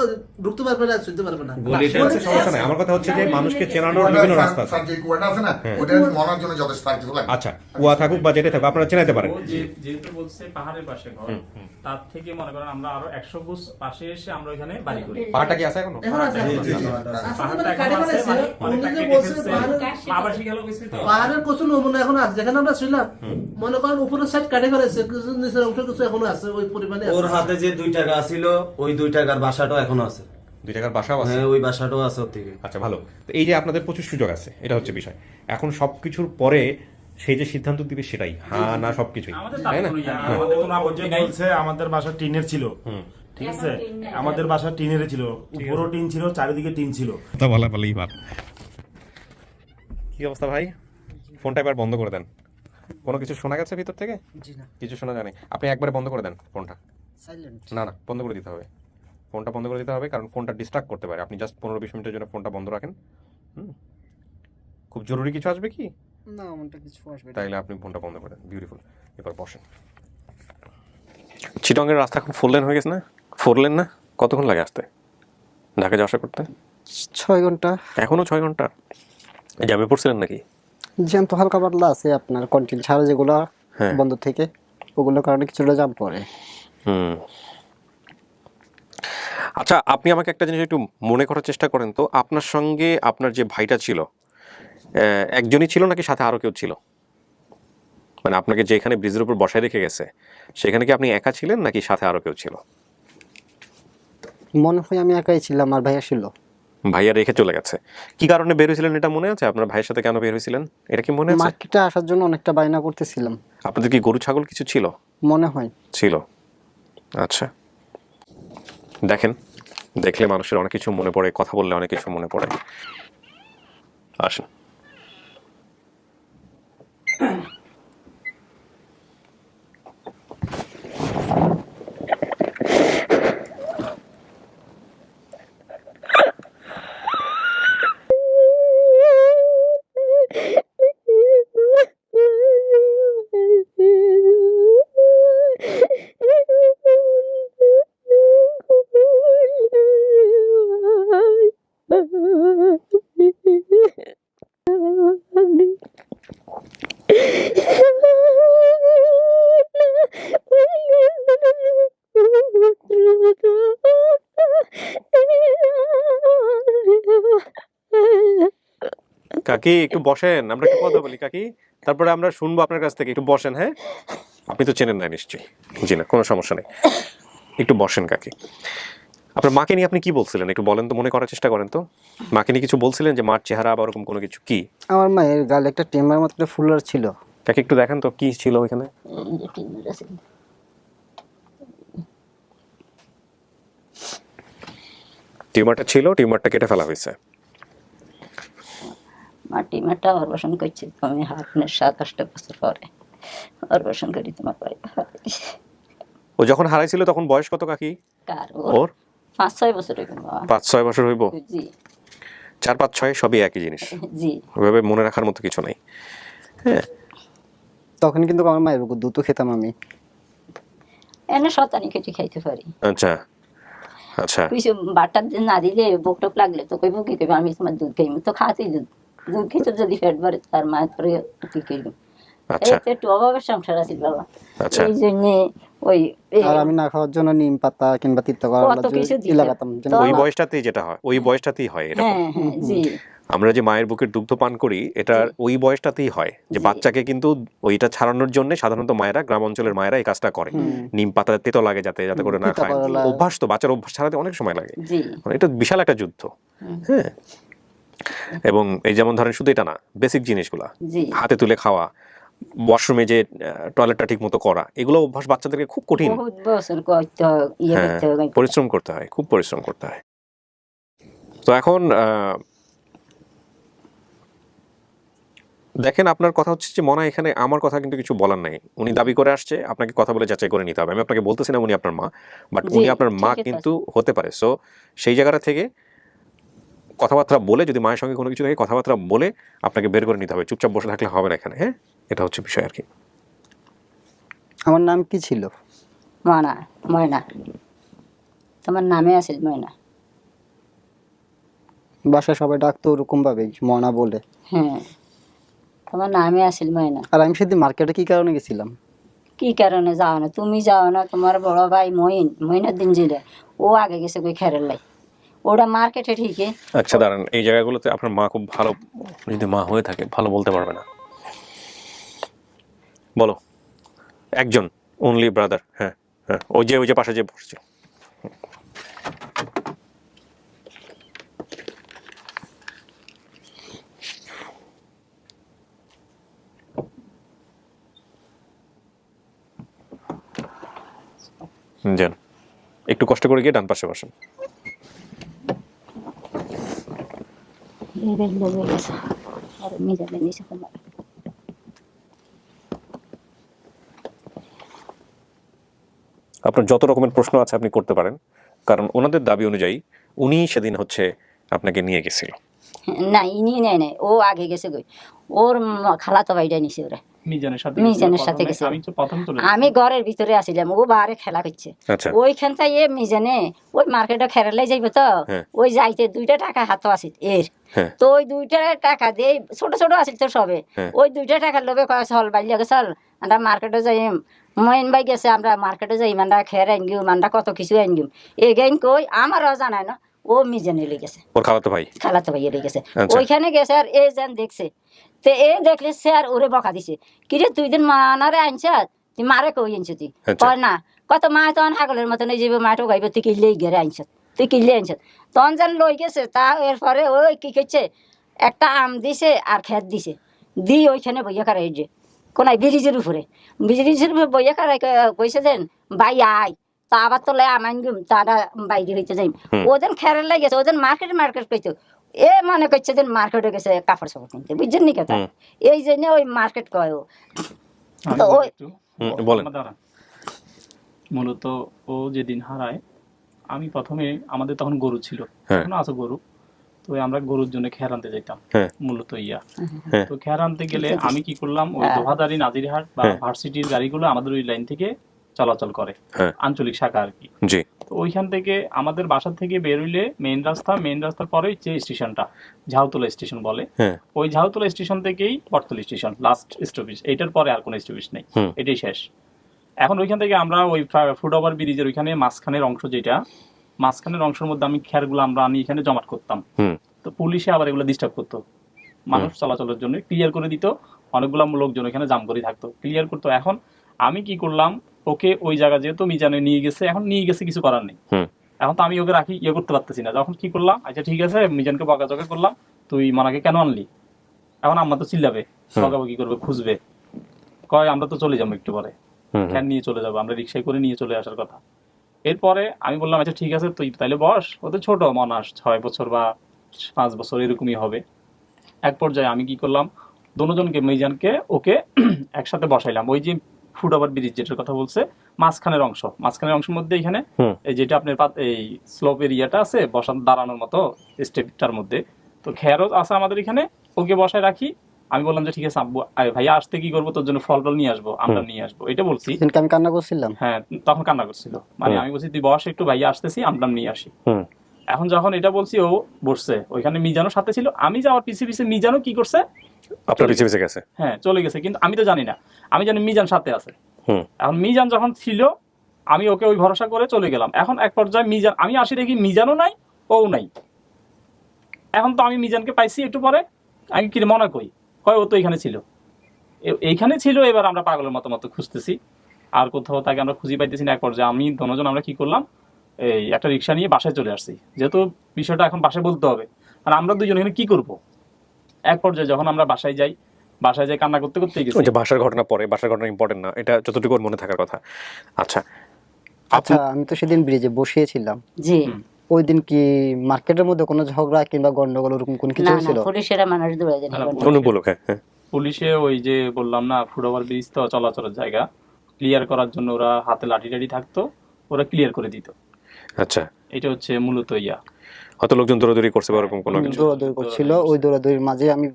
ঢুকতে পারবে না, শুনতে পারবে না। সেটা হচ্ছে সমস্যা নাই, আমার কথা হচ্ছে যে মানুষকে চেনানোর বিভিন্ন রাস্তা আছে। যে কুয়াটা আছে না, ওটা মনার জন্য যথেষ্ট আর কিছু লাগে না। আচ্ছা, কুয়া থাকুক বা যেটা থাকুক আপনারা চেনাইতে পারেন। ও যেহেতু বলছে পাহাড়ের পাশে ঘর, তার থেকে মনে করেন আমরা আরো 100 গুজ পাশে এসে আমরা ওইখানে বাড়ি করি। পাহাড়টা কি আছে এখনো? এখন আছে পাহাড়টা এখন কাটে আছে, ফেলেছে, মানে উনি অনেকটা যে কেটে বলছে ফেলছে। পাহাড়ের- আবাসিক এলাকা হয়েছে তো। পাহাড়ের কিছু নমুনা এখন আছে, যেখানে আমরা ছিলাম মনে করেন উপরের সাইড কাটে ফেলেছে, কিছু নিচের অংশ কিছু এখনো আছে ওই পরিমাণে আছে। ওর হাতে যে 2 টাকা ছিল ওই 2 টাকার বাসাটাও এখনো আছে। 2 টাকার বাসাও আছে? হ্যাঁ, ওই বাসাটাও আছে ওর থেকে। আচ্ছা, ভালো। তো এই যে আপনাদের প্রচুর সুযোগ আছে, এটা হচ্ছে বিষয়। এখন সবকিছুর পরে সেই যে সিদ্ধান্ত দিবে সেটাই হ্যাঁ না সবকিছুই, আমাদের তাই না? তার কোনো ইয়ে নেই, আমাদের কোনো ও আপত্তি যে নাই। বলছে আমাদের বাসা টিনের ছিল, ঠিক আছে, আমাদের বাসা টিনের ছিল, উপরও টিন ছিল, চারিদিকে টিন ছিল। কথা বলা বলেই ভালো। কি অবস্থা ভাই? ফোনটা এবার বন্ধ করে দেন। কোনো কিছু শোনা গেছে ভিতর থেকে? কিছু শোনা জানি, আপনি একবারে বন্ধ করে দেন ফোনটা। না না, বন্ধ করে দিতে হবে, ফোনটা বন্ধ করে দিতে হবে, কারণ ফোনটা ডিস্ট্রাক্ট করতে পারে। আপনি জাস্ট 15-20 মিনিটের জন্য ফোনটা বন্ধ রাখেন। খুব জরুরি কিছু আসবে কি? না এমনটা কিছু আসবে না। তাইলে আপনি ফোনটা বন্ধ করে দেন। বিউটিফুল। এবার বসেন। চিটংয়ের রাস্তা এখন 4 লেন হয়ে গেছে না? 4 লেন না? কতক্ষণ লাগে আসতে ঢাকা যাওয়া আসা করতে? 6 ঘন্টা। এখনো 6 ঘন্টা? জ্যামে পড়ছিলেন নাকি? জ্যাম তো হালকা পাতলা আছে, আপনার কন্টিনিউ ছাড়া যেগুলো হ্যাঁ। বন্ধ থেকে ওগুলোর কারণে কিছুটা জ্যাম পড়ে। আচ্ছা, আপনি আমাকে একটা জিনিস একটু মনে করার চেষ্টা করেন তো, আপনার সঙ্গে আপনার যে ভাইটা ছিল, একজনই ছিল নাকি সাথে আরো কেউ ছিল? মানে আপনাকে যেখানে ব্রিজের উপর বসায় রেখে গেছে সেখানে কি আপনি একা ছিলেন নাকি সাথে আরো কেউ ছিল? মনে হয় আমি একাই ছিলাম, আর ভাইয়া ছিল। ভাইয়া রেখে চলে গেছে। কি কারণে বের হয়েছিলেন এটা মনে আছে? আপনার ভাইয়ের সাথে কেন বের হয়েছিলেন এটা কি মনে আছে? মার্কেটে আসার জন্য অনেকটা বায়না করতেছিলাম, আপনাদের কি গরু ছাগল কিছু ছিল? মনে হয়। ছিল। আচ্ছা, দেখেন, দেখলে মানুষের অনেক কিছু মনে পড়ে, কথা বললে অনেক কিছু মনে পড়ে। আসেন। কাকি একটু বসেন, আমরা একটু কথা বলি কাকি, তারপরে আমরা শুনবো আপনার কাছ থেকে। একটু বসেন। হ্যাঁ, আপনি তো চেনেন না নিশ্চয়ই। জি না, কোনো সমস্যা নেই, একটু বসেন কাকি। আপনার মাকে নিয়ে আপনি কি বলছিলেন একটু বলেন তো, মনে করার চেষ্টা করেন তো। মাকে নিয়ে কিছু বলছিলেন যে মার চেহারা বা ওরকম কোনো কিছু? কি আমার মায়ের গালে একটা টেমার মতো একটা ফুলার ছিল। কাকি একটু দেখেন তো কি ছিল ওইখানে। টিউমারটা ছিল, টিউমারটা কেটে ফেলা হয়েছে। মাটিমাটা অপারেশন করছি আমি আপনার 7-8 বছর পরে অপারেশন করি তোমার বাড়ি। ও যখন হারাইছিল তখন বয়স কত কাকি কার ওর? 5-6 বছর হইব। 5-6 বছর হইব? জি 4-5-6 সবই একই জিনিস, জি। ওইভাবে মনে রাখার মতো কিছু নেই। হ্যাঁ, তখন কিন্তু আমার মায়ের দুধ খেতাম আমি। এনে শতানি কেটে খাইতে পারি। আচ্ছা আচ্ছা। কিছু বাটা না দিলে বুক টুক লাগলে তো কইব কি কইব আমি তোমার দুধ খাইব, তো খাতেই দুধ দুধ খেতে যদি ফ্যাট বাড়ে তার মায়ের পরে কি করব। আচ্ছা এই একটু অভাবের সংসার আছে বাবা, আচ্ছা। এই জন্য ওই আর আমি না খাওয়ার জন্য নিম পাতা কিংবা তিক্ত করা কত কিছু দিত। লাগাতাম। ওই বয়সটাতেই যেটা হয়, ওই বয়সটাতেই হয় এটা। হ্যাঁ হ্যাঁ জি। আমরা যে মায়ের বুকের দুগ্ধ পান করি এটা ওই বয়সটাতেই হয়, যে বাচ্চাকে কিন্তু ওইটা ছাড়ানোর জন্য সাধারণত মায়েরা, গ্রাম অঞ্চলের মায়েরা এই কাজটা করে। নিম পাতা তেতো লাগে যাতে যাতে করে না খায়। অভ্যাস তো, বাচ্চার অভ্যাস ছাড়াতে অনেক সময় লাগে। জি মানে এটা বিশাল একটা যুদ্ধ। হ্যাঁ, এবং এই যেমন ধরেন শুধু এটা না, বেসিক জিনিসগুলা জি হাতে তুলে খাওয়া, ওয়াশরুমে যে টয়লেটটা ঠিক মতো করা, এগুলো অভ্যাস বাচ্চাদেরকে খুব কঠিন। বহুত বছর করতে হয়, ইয়ে হ্যাঁ, করতে হয়। পরিশ্রম করতে হয়, খুব পরিশ্রম করতে হয়। তো এখন দেখেন, আপনার কথা হচ্ছে যে মনে হয় এখানে আমার কথা কিন্তু কিছু বলার নাই। উনি দাবি করে আসছে, আপনাকে কথা বলে যাচাই করে নিতে হবে। আমি আপনাকে বলতেছি না উনি আপনার মা, বাট জি, উনি আপনার মা ঠিক আছে। কিন্তু হতে পারে। সো সেই জায়গাটা থেকে কথাবার্তা বলে, যদি মায়ের সঙ্গে কোনো কিছু থাকে কথাবার্তা বলে আপনাকে বের করে নিতে হবে। চুপচাপ বসে থাকলে হবে না এখানে। হ্যাঁ, এটা হচ্ছে বিষয় আর কি। আমার নাম কি ছিল? ময়না, ময়না, তোমার নামে আছে ময়না। বাসায় সবাই ডাকতো ওরকম ভাবে মনা বলে। হ্যাঁ, তোমার নামে আসিল ময়না। আর আমি সেদিন মার্কেটে কি কারণে গেছিলাম? কি কারণে যাও না? তুমি যাও না, তোমার বড় ভাই মইনুদ্দিন জিলে ও আগে গেছে কই খেরের লাই, ওটা মার্কেটে ঠিকই। আচ্ছা দাঁড়ান, এই জায়গাগুলোতে আপনার মা খুব ভালো, যদি মা হয়ে থাকে ভালো বলতে পারবে না, বলো। একজন অনলি ব্রাদার। হ্যাঁ হ্যাঁ, ওই যে পাশে যে বসছে। যান, একটু কষ্ট করে গিয়ে ডান পাশে বসেন। আপনার যত রকমের প্রশ্ন আছে আপনি করতে পারেন, কারণ ওনাদের দাবি অনুযায়ী উনি সেদিন হচ্ছে আপনাকে নিয়ে গেছিল। না, ইনি নেয় নাই, ও আগে গেছে কই, ওর খালাতো ভাইটা নিছে ওরা, মিজানের সাথে মিজানের সাথে গেছে। আমি তো প্রথম চলে আমি ঘরের ভিতরে আসিলাম, ও বাহারে খেলা করছে। আচ্ছা। ওইখান থেকে মিজানে ওই মার্কেটে খেরালাই যাইব তো, হ্যাঁ। ওই যাইতে 2টা টাকা হাতও আসিল এর। হ্যাঁ। তো ওই 2টা টাকা দিয়ে ছোট ছোট আসিল তো সবে, হ্যাঁ। ওই 2টা টাকার লোভে কয় চল বাইলিয়াকে চল আমরা মার্কেটে যাই, মইন ভাই গেছে আমরা মার্কেটে যাই, আমরা খের আনগিম, আমরা কত কিছু আনগিম। এই গাইন কই আমারও জানায় না, ও মিজানে লেগে গেছে, ওর খালাতো ভাই। খালাতো ভাই লেগে গেছে। আচ্ছা। ওইখানে গেছে আর এই যেন দেখছে, তো এ দেখলে সে আর ওরে বকা দিছে, কিরে তুই দিন মানারে আনছ, তুই মারে কই আনছ তুই? আচ্ছা। কয় না, কত মা তখন হাগলের মতন এই যাবে মাঠও গাইব, তুই কিনলেই গেরে আনছ, তুই কিনলে আনছ। তখন যেন লই গেছে, তা এরপরে ওই কি করছে, একটা আম দিছে আর খেত দিছে, দি ওইখানে বইয়া কারাই যে কোনায় ব্রিজের উপরে, ব্রিজের উপরে বইয়া কারাই কইছে দেন ভাই আয়, তা আবার তো লে আমান গুম তারা বাইরে হইতে যাই। ওদের খেয়ার লাগেছে, ওদের মার্কেট কইতো, এ মনে করছে যে মার্কেটে গেছে কাপড় চাপড় কিনতে, বুঝছেন নি কথা? এই জন্য ওই মার্কেট কয় ও। তো ওই বলেন। দাঁড়ান, মূলত ও যেদিন হারায়, আমি প্রথমে আমাদের তখন গরু ছিল, হ্যাঁ। এখনো আছে গরু, তো আমরা গরুর জন্য খেয়ার আনতে যেতাম। হ্যাঁ। মূলত হ্যাঁ। তো খেয়ার আনতে গেলে আমি কি করলাম, ওই দোহাদারি নাজিরহাট বা ভার্সিটির গাড়িগুলো আমাদের ওই লাইন থেকে চলাচল করে, হ্যাঁ। আঞ্চলিক শাখা আর কি। জি। তো ওইখান থেকে আমাদের বাসা থেকে বেরোইলে মেইন রাস্তার পরে যে স্টেশনটা ঝাউতলা স্টেশন বলে, হ্যাঁ। ওই ঝাউতলা স্টেশন থেকেই বটতলা স্টেশন লাস্ট স্টপেজ, এইটার পরে আর কোনো স্টপেজ নেই, এটাই শেষ। এখন ওইখান থেকে আমরা ওই ফুট ওভার ব্রিজের ওইখানে মাঝখানের অংশ, যেটা মাঝখানের অংশের মধ্যে আমি খেয়ারগুলো আমরা আনি এখানে জমাট করতাম। তো পুলিশে আবার এগুলো ডিস্টার্ব করতো, মানুষ চলাচলের জন্য ক্লিয়ার করে দিত, অনেকগুলো লোকজন এখানে জাম করে থাকতো, ক্লিয়ার করতো। এখন আমি কি করলাম, ওকে ওই জায়গা যেহেতু মিজানে নিয়ে গেছে, এখন নিয়ে গেছে, কিছু করার নেই। এখন তো আমি ওকে রাখি করতে পারতেছি না। যখন কি করলাম, আচ্ছা ঠিক আছে, মিজানকে বকাঝকা করলাম, তুই মানাকে কেন আনলি? এখন আম্মা তো চিল্লাবে, বকাবকি করবে, খুঁজবে, কয় আমরা তো চলে যাবো একটু পরে, ফ্যান নিয়ে চলে যাবো, আমরা রিক্সায় করে নিয়ে চলে আসার কথা। এরপরে আমি বললাম আচ্ছা ঠিক আছে, তুই তাইলে বস, ও তো ছোট মানুষ, 6 বছর বা 5 বছর এরকমই হবে। এক পর্যায়ে আমি কি করলাম, দোনোজনকে মিজানকে ওকে একসাথে বসাইলাম, ওই যে ফুট ওভার ব্রিজ যেটার কথা বলছে, মাঝখানের অংশের মধ্যে এখানে এই যেটা আপনার এই স্লোপ এরিয়াটা আছে বসার দাঁড়ানোর মতো স্টেপটার মধ্যে, তো খেয়ারও আছে আমাদের এখানে, ওকে বসায় রাখি। আমি বললাম যে ঠিক আছে আব্বু, ভাইয়া আসতে কি করবো, তোর জন্য ফল টল নিয়ে আসবো, আমরা নিয়ে আসবো, এটা বলছি। আমি কান্না করছিলাম। হ্যাঁ, তখন কান্না করছিল, মানে আমি বলছি তুই বস একটু, ভাইয়া আসতেছি, আমরা নিয়ে আসি। এখন যখন এটা বলছি, ও বসছে, ওইখানে মিজানও সাথে ছিল, আমি যাওয়ার পিছে পিছে মিজানও কি করছে, আপনার পিছে পিছে গেছে। হ্যাঁ, চলে গেছে, কিন্তু আমি তো জানি না, আমি জানি মিজান সাথে আছে। এখন মিজান যখন ছিল, আমি ওকে ওই ভরসা করে চলে গেলাম। এখন এক পর্যায়ে মিজান, আমি আসি দেখি মিজানও নাই, ও নাই। এখন তো আমি মিজানকে পাইছি একটু পরে, আমি কি মনে করি, কয় ও তো এইখানে ছিল, এইখানে ছিল। এবার আমরা পাগলের মতো খুঁজতেছি, আর কোথাও তাকে আমরা খুঁজে পাইতেছি না। এক পর্যায়ে আমি দুজন আমরা কি করলাম, এই একটা রিক্সা নিয়ে বাসায় চলে আসছি, যেহেতু বিষয়টা এখন বাসায় বলতে হবে, আর আমরা দুজন এখানে কি করব। এক পর্যায়ে যখন আমরা বাসায় যাই কান্না করতে করতে গেছি। ওই যে বাসার ঘটনা পরে, বাসার ঘটনা ইম্পর্টেন্ট না, এটা যতটুকু মনে থাকার কথা। আচ্ছা আচ্ছা, আমি তো সেদিন ব্রিজে বসিয়েছিলাম। জি। ওই দিন কি মার্কেটের মধ্যে কোনো ঝগড়া কিংবা গন্ডগোল ওরকম কোন কিছু না না, হয়েছিল? পুলিশেরা মানুষ দৌড়ে দেন। অনুবলক। হ্যাঁ। পুলিশে ওই যে বললাম না, ফুট ওভার ব্রিজ তো চলাচলের জায়গা, ক্লিয়ার করার জন্য ওরা হাতে লাঠি টাঠি থাকতো, ওরা ক্লিয়ার করে দিত। আচ্ছা, এটা হচ্ছে মূলত হয়তো লোকজন দৌড়াদৌড়ি করছে বা ওরকম কোনো কিছু দৌড়াদৌড়ি করছিল, ওই দৌড়াদৌড়ির মাঝে আমি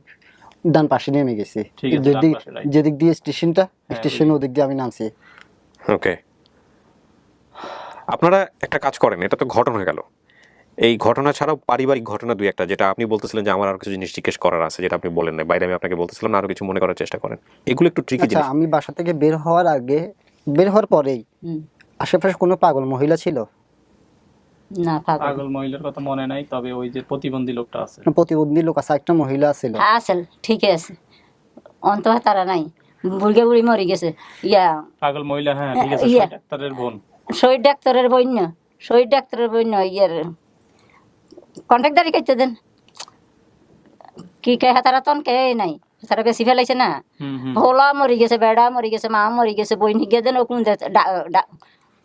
ডান পাশে নেমে গেছি, ঠিক আছে, ডান পাশে, right. যেদিক দিয়ে স্টেশনটা, হ্যাঁ, স্টেশন ওদিক দিয়ে আমি নামছি। ওকে, আপনারা একটা কাজ করেন, এটা তো ঘটনা হয়ে গেল। এই ঘটনা ছাড়াও পারিবারিক ঘটনা দুই একটা, যেটা আপনি বলতেছিলেন যে আমার আরো কিছু জিনিস জিজ্ঞেস করার আছে, যেটা আপনি বলেন না, বাইরে আমি আপনাকে বলতেছিলাম না, আরো কিছু মনে করার চেষ্টা করেন, এগুলো একটু ট্রিকি আচ্ছা, জিনিস। আমি বাসা থেকে বের হওয়ার আগে, বের হওয়ার পরেই হুম। আশেপাশে কোনো পাগল মহিলা ছিল? না পাগল পাগল মহিলার কথা মনে নাই, তবে ওই যে প্রতিবন্ধী লোকটা আছে, প্রতিবন্ধী লোক আছে, একটা মহিলা ছিল। আসল ঠিক আছে, অন্ত তারা নাই, বুড়গে বুড়ি মরি গেছে। ইয়া পাগল মহিলা, হ্যাঁ ঠিক আছে, ইয়া। ডাক্তারের বোন। শহীদ ডাক্তারের বইন্য, শহীদ ডাক্তারের বইন্য ইয়ার কন্ট্রাক্টারি করতে দেন কি কে তারা তন কে নাই, তারা বেশি ফেলাইছে না। হুম হুম। হোলা মরি গেছে, বেড়া মরি গেছে, মা মরি গেছে, বই নিয়ে দেন ওকুন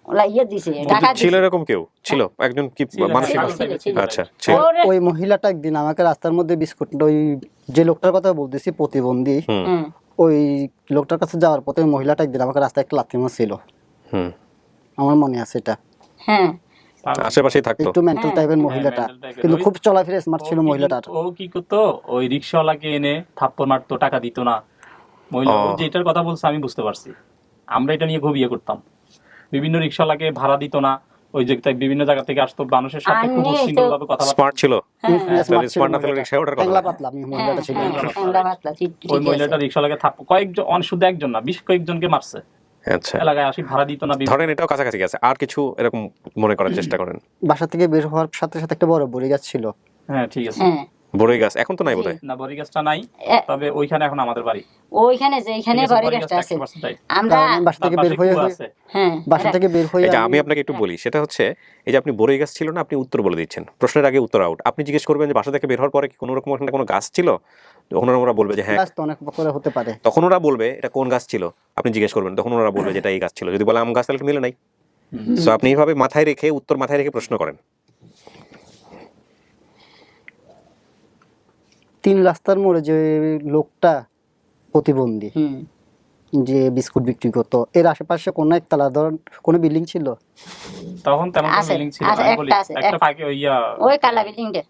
ওলা ইয়ে দিছে, টাকা ছিল দিছে। এরকম কেউ ছিল, একজন কি মানসিক? ছিল। আচ্ছা, ছিল। ওরে, ওই মহিলাটা একদিন আমাকে রাস্তার মধ্যে বিস্কুট, ওই যে লোকটার কথা বলতেছি প্রতিবন্ধী, হুম। ওই লোকটার কাছে যাওয়ার পথে ওই মহিলাটা একদিন আমাকে রাস্তায় একটা লাথি মারছিল, হুম, আমার মনে আছে এটা। হ্যাঁ আশেপাশেই থাকতো। একটু মেন্টাল টাইপের মহিলাটা, mental type-এর। কিন্তু ওই- খুব চলাফেরা স্মার্ট ছিল ও কি মহিলাটার। করতো- ও কি করতো, ওই রিক্সাওয়ালাকে এনে থাপ্পড় মারতো, টাকা দিত না। মহিলা ও। ও যেটার কথা বলছে আমি বুঝতে পারছি, আমরা এটা নিয়ে খুব ইয়ে করতাম। বিভিন্ন রিক্সাওয়ালাকে ভাড়া দিত না, ওই যে তাই বিভিন্ন জায়গা থেকে আসতো, মানুষের সাথে খুব আমি উচ্ছৃঙ্খল ভাবে কথা স্মার্ট ছিল, স্মার্ট ছিল স্মার্ট না থাকলে মহিলাটা। রিক্সায় ওঠার কথা ট্যাংলা না। পাতলা আমি মহিলাটা ছিল। আমরা মাতলা ঠিক ওই ঠিক মহিলাটা আছে। রিক্সাওয়ালাকে থাপ্পড় কয়েকজন, শুধু একজন না, বেশ কয়েকজনকে মারছে। আচ্ছা, এলাকায় আসি ভাড়া দিত না। ধরেন এটাও কাছাকাছি গেছে, আর কিছু এরকম মনে করার চেষ্টা করেন। বাসা থেকে বের হওয়ার সাথে সাথে একটা বড় বড়ি গাছ ছিল। হ্যাঁ ঠিক আছে, হ্যাঁ বড়ই গাছ এখন তো নাই বোধহয়। না বড়ি গাছটা নাই, এ- তবে ওইখানে এখন আমাদের বাড়ি। ওইখানে যে এখানে ঠিক আছে, বাড়ি বড়ি গাছটা গাছটা আছে 100% আমরা। কারণ আমি বাসা থেকে তার বের পাশে হয়ে কুয়া আছে। হ্যাঁ বাসা থেকে বের হয়ে এই যে আমি আপনাকে একটু বলি, সেটা হচ্ছে এই যে আপনি বড়ই গাছ ছিল না, আপনি উত্তর বলে দিচ্ছেন, প্রশ্নের আগে উত্তর আউট। আপনি জিজ্ঞেস করবেন যে বাসা থেকে বের হওয়ার পরে কি কোনো রকম ওখানে কোনো গাছ ছিল, তখন ওরা বলবে যে হ্যাঁ, গাছ তো অনেক করে হতে পারে। তখন ওরা বলবে এটা কোন গাছ ছিল, আপনি জিজ্ঞেস করবেন, তখন ওরা বলবে যে এটা এই গাছ ছিল। যদি বলে আম গাছ, তাহলে মিলে নাই। সো আপনি এইভাবে মাথায় রেখে, উত্তর মাথায় রেখে প্রশ্ন করেন। 3 রাস্তার মোড়ে যে লোকটা প্রতিবন্ধী, হুম। যে বিস্কুট বিক্রি করতো, এর আশেপাশে কোনো একতলা ধরুন কোনো বিল্ডিং ছিল? তখন তেমন কোনো আছে, বিল্ডিং ছিল আছে, না, আমি বলি, একটা আছে, একটা পাকে ওই ওই কালা বিল্ডিংটা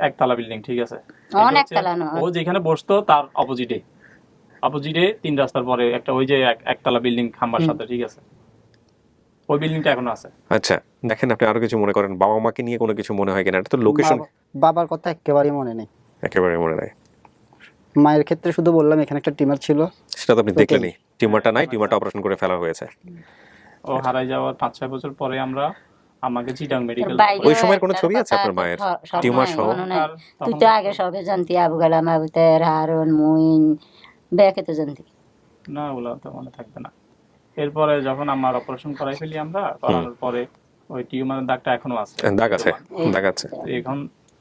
একতলা বিল্ডিং, ঠিক আছে। অনেক এটা হচ্ছে- তলা নয়। ও যেখানে বসতো তার অপোজিটে 3 রাস্তার পরে একটা ওই যে একতলা বিল্ডিং খাম্বার সাথে, ঠিক আছে, ওই বিল্ডিংটা এখনো আছে। আচ্ছা, দেখেন আপনি আরো কিছু মনে করেন, বাবা মাকে নিয়ে কোনো কিছু মনে হয় কিনা, এটা তো লোকেশন বাবার কথা একেবারেই মনে নেই। একেবারে মনে নাই। মায়ের ক্ষেত্রে শুধু বললাম এখানে একটা টিমার ছিল। সেটা তো আপনি দেখলেনই, টিউমারটা নাই, টিউমারটা অপারেশন করে ফেলা হয়েছে। ও হারাই যাওয়ার 5-6 বছর পরে আমরা আমাকে চিটাং মেডিকেল ওই সময়ের কোনো ছবি আছে আপনার মায়ের? টিউমার সহ? তুই তো আগে সবে জানতি, আবু গালাম, আবু তের, হারুন, মুইন, বেকে তো জানতি। না, ওগুলো তো মনে থাকবে না। এরপরে যখন আমার অপারেশন করাই ফেলি আমরা, করানোর পরে ওই টিউমারের দাগটা এখনো আছে। দাগ আছে, দাগ আছে। তো এখন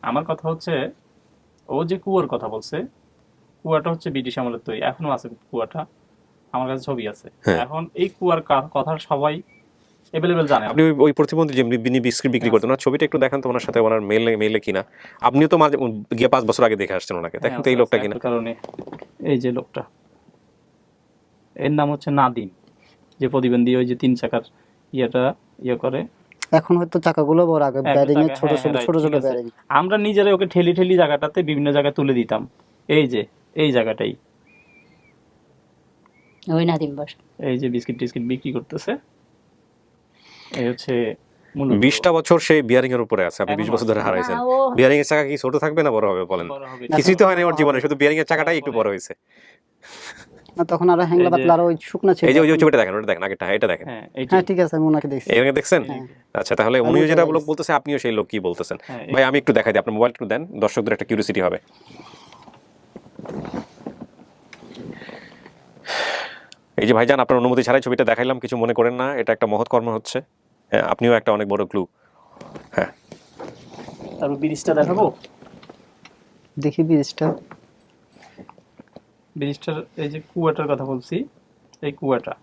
আমার কথা হচ্ছে, ও যে কুয়ার কথা বলছে, কুয়াটা হচ্ছে ব্রিটিশ আমলের তৈরি, এখনো আছে কুয়াটা, আমার কাছে ছবি আছে। হ্যাঁ। এখন এই কুয়ার কথা সবাই এভেলেবেল জানে। আপনি ওই প্রতিবন্ধী যে বিস্কিট বিক্রি করতেন না, ছবিটা একটু দেখান তো ওনার সাথে, ওনার মেলে কিনা। আপনিও তো মাঝে গিয়ে 5 বছর আগে দেখে আসছেন ওনাকে, দেখেন তো এই লোকটা কিনা। কারণে এই যে লোকটা, এর নাম হচ্ছে নাদিম, যে প্রতিবন্ধী, ওই যে 3 চাকার ইয়ে করে। এখন হয়তো চাকাগুলো বড়, আগে ব্যারিং এর ছোট ছোট ছোট ছোট ব্যারিং। আমরা নিজেরাই ওকে ঠেলি ঠেলি জায়গাটাতে বিভিন্ন জায়গায় তুলে দিতাম। এই যে এই জায়গাটাই, ওই নাদিম বস এই যে বিস্কিট টিস্কিট বিক্রি করতেছে, এই হচ্ছে মূলত 20টা বছর সেই বিয়ারিং এর উপরে আছে, আপনি 20 বছর ধরে হারাইছেন। বিয়ারিং এর চাকা কি ছোট থাকবে না বড় হবে বলেন? বড় হবে। কিছুই তো হয়নি ওর জীবনে, শুধু বিয়ারিং এর চাকাটাই একটু বড় হয়েছে। না তখন আর হ্যাংলা পাতলা আর ওই শুকনা ছিল। এই যে ওই ছবিটা দেখেন, ওটা দেখেন, আগেটা এটা দেখেন। হ্যাঁ এইটা। হ্যাঁ ঠিক আছে, আমি ওনাকে দেখছি। এই দেখছেন? আচ্ছা, তাহলে উনিও যেটা লোক বলতেছে, আপনিও সেই লোক কি বলতেছেন। হ্যাঁ, ভাই আমি একটু দেখাই দিই, আপনার মোবাইল একটু দেন, দর্শকদের একটা কিউরিওসিটি হবে। এই যে ভাইজান, আপনার অনুমতি ছাড়াই ছবিটা দেখাইলাম, কিছু মনে করেন না, এটা একটা মহৎ কর্ম হচ্ছে। হ্যাঁ, আপনিও একটা অনেক বড় ক্লু। হ্যাঁ, তারপর ব্রিজটা দেখাবো। দেখি ব্রিজটা। ব্রিজটার এই যে কুয়াটার কথা বলছি, এই কুয়াটা,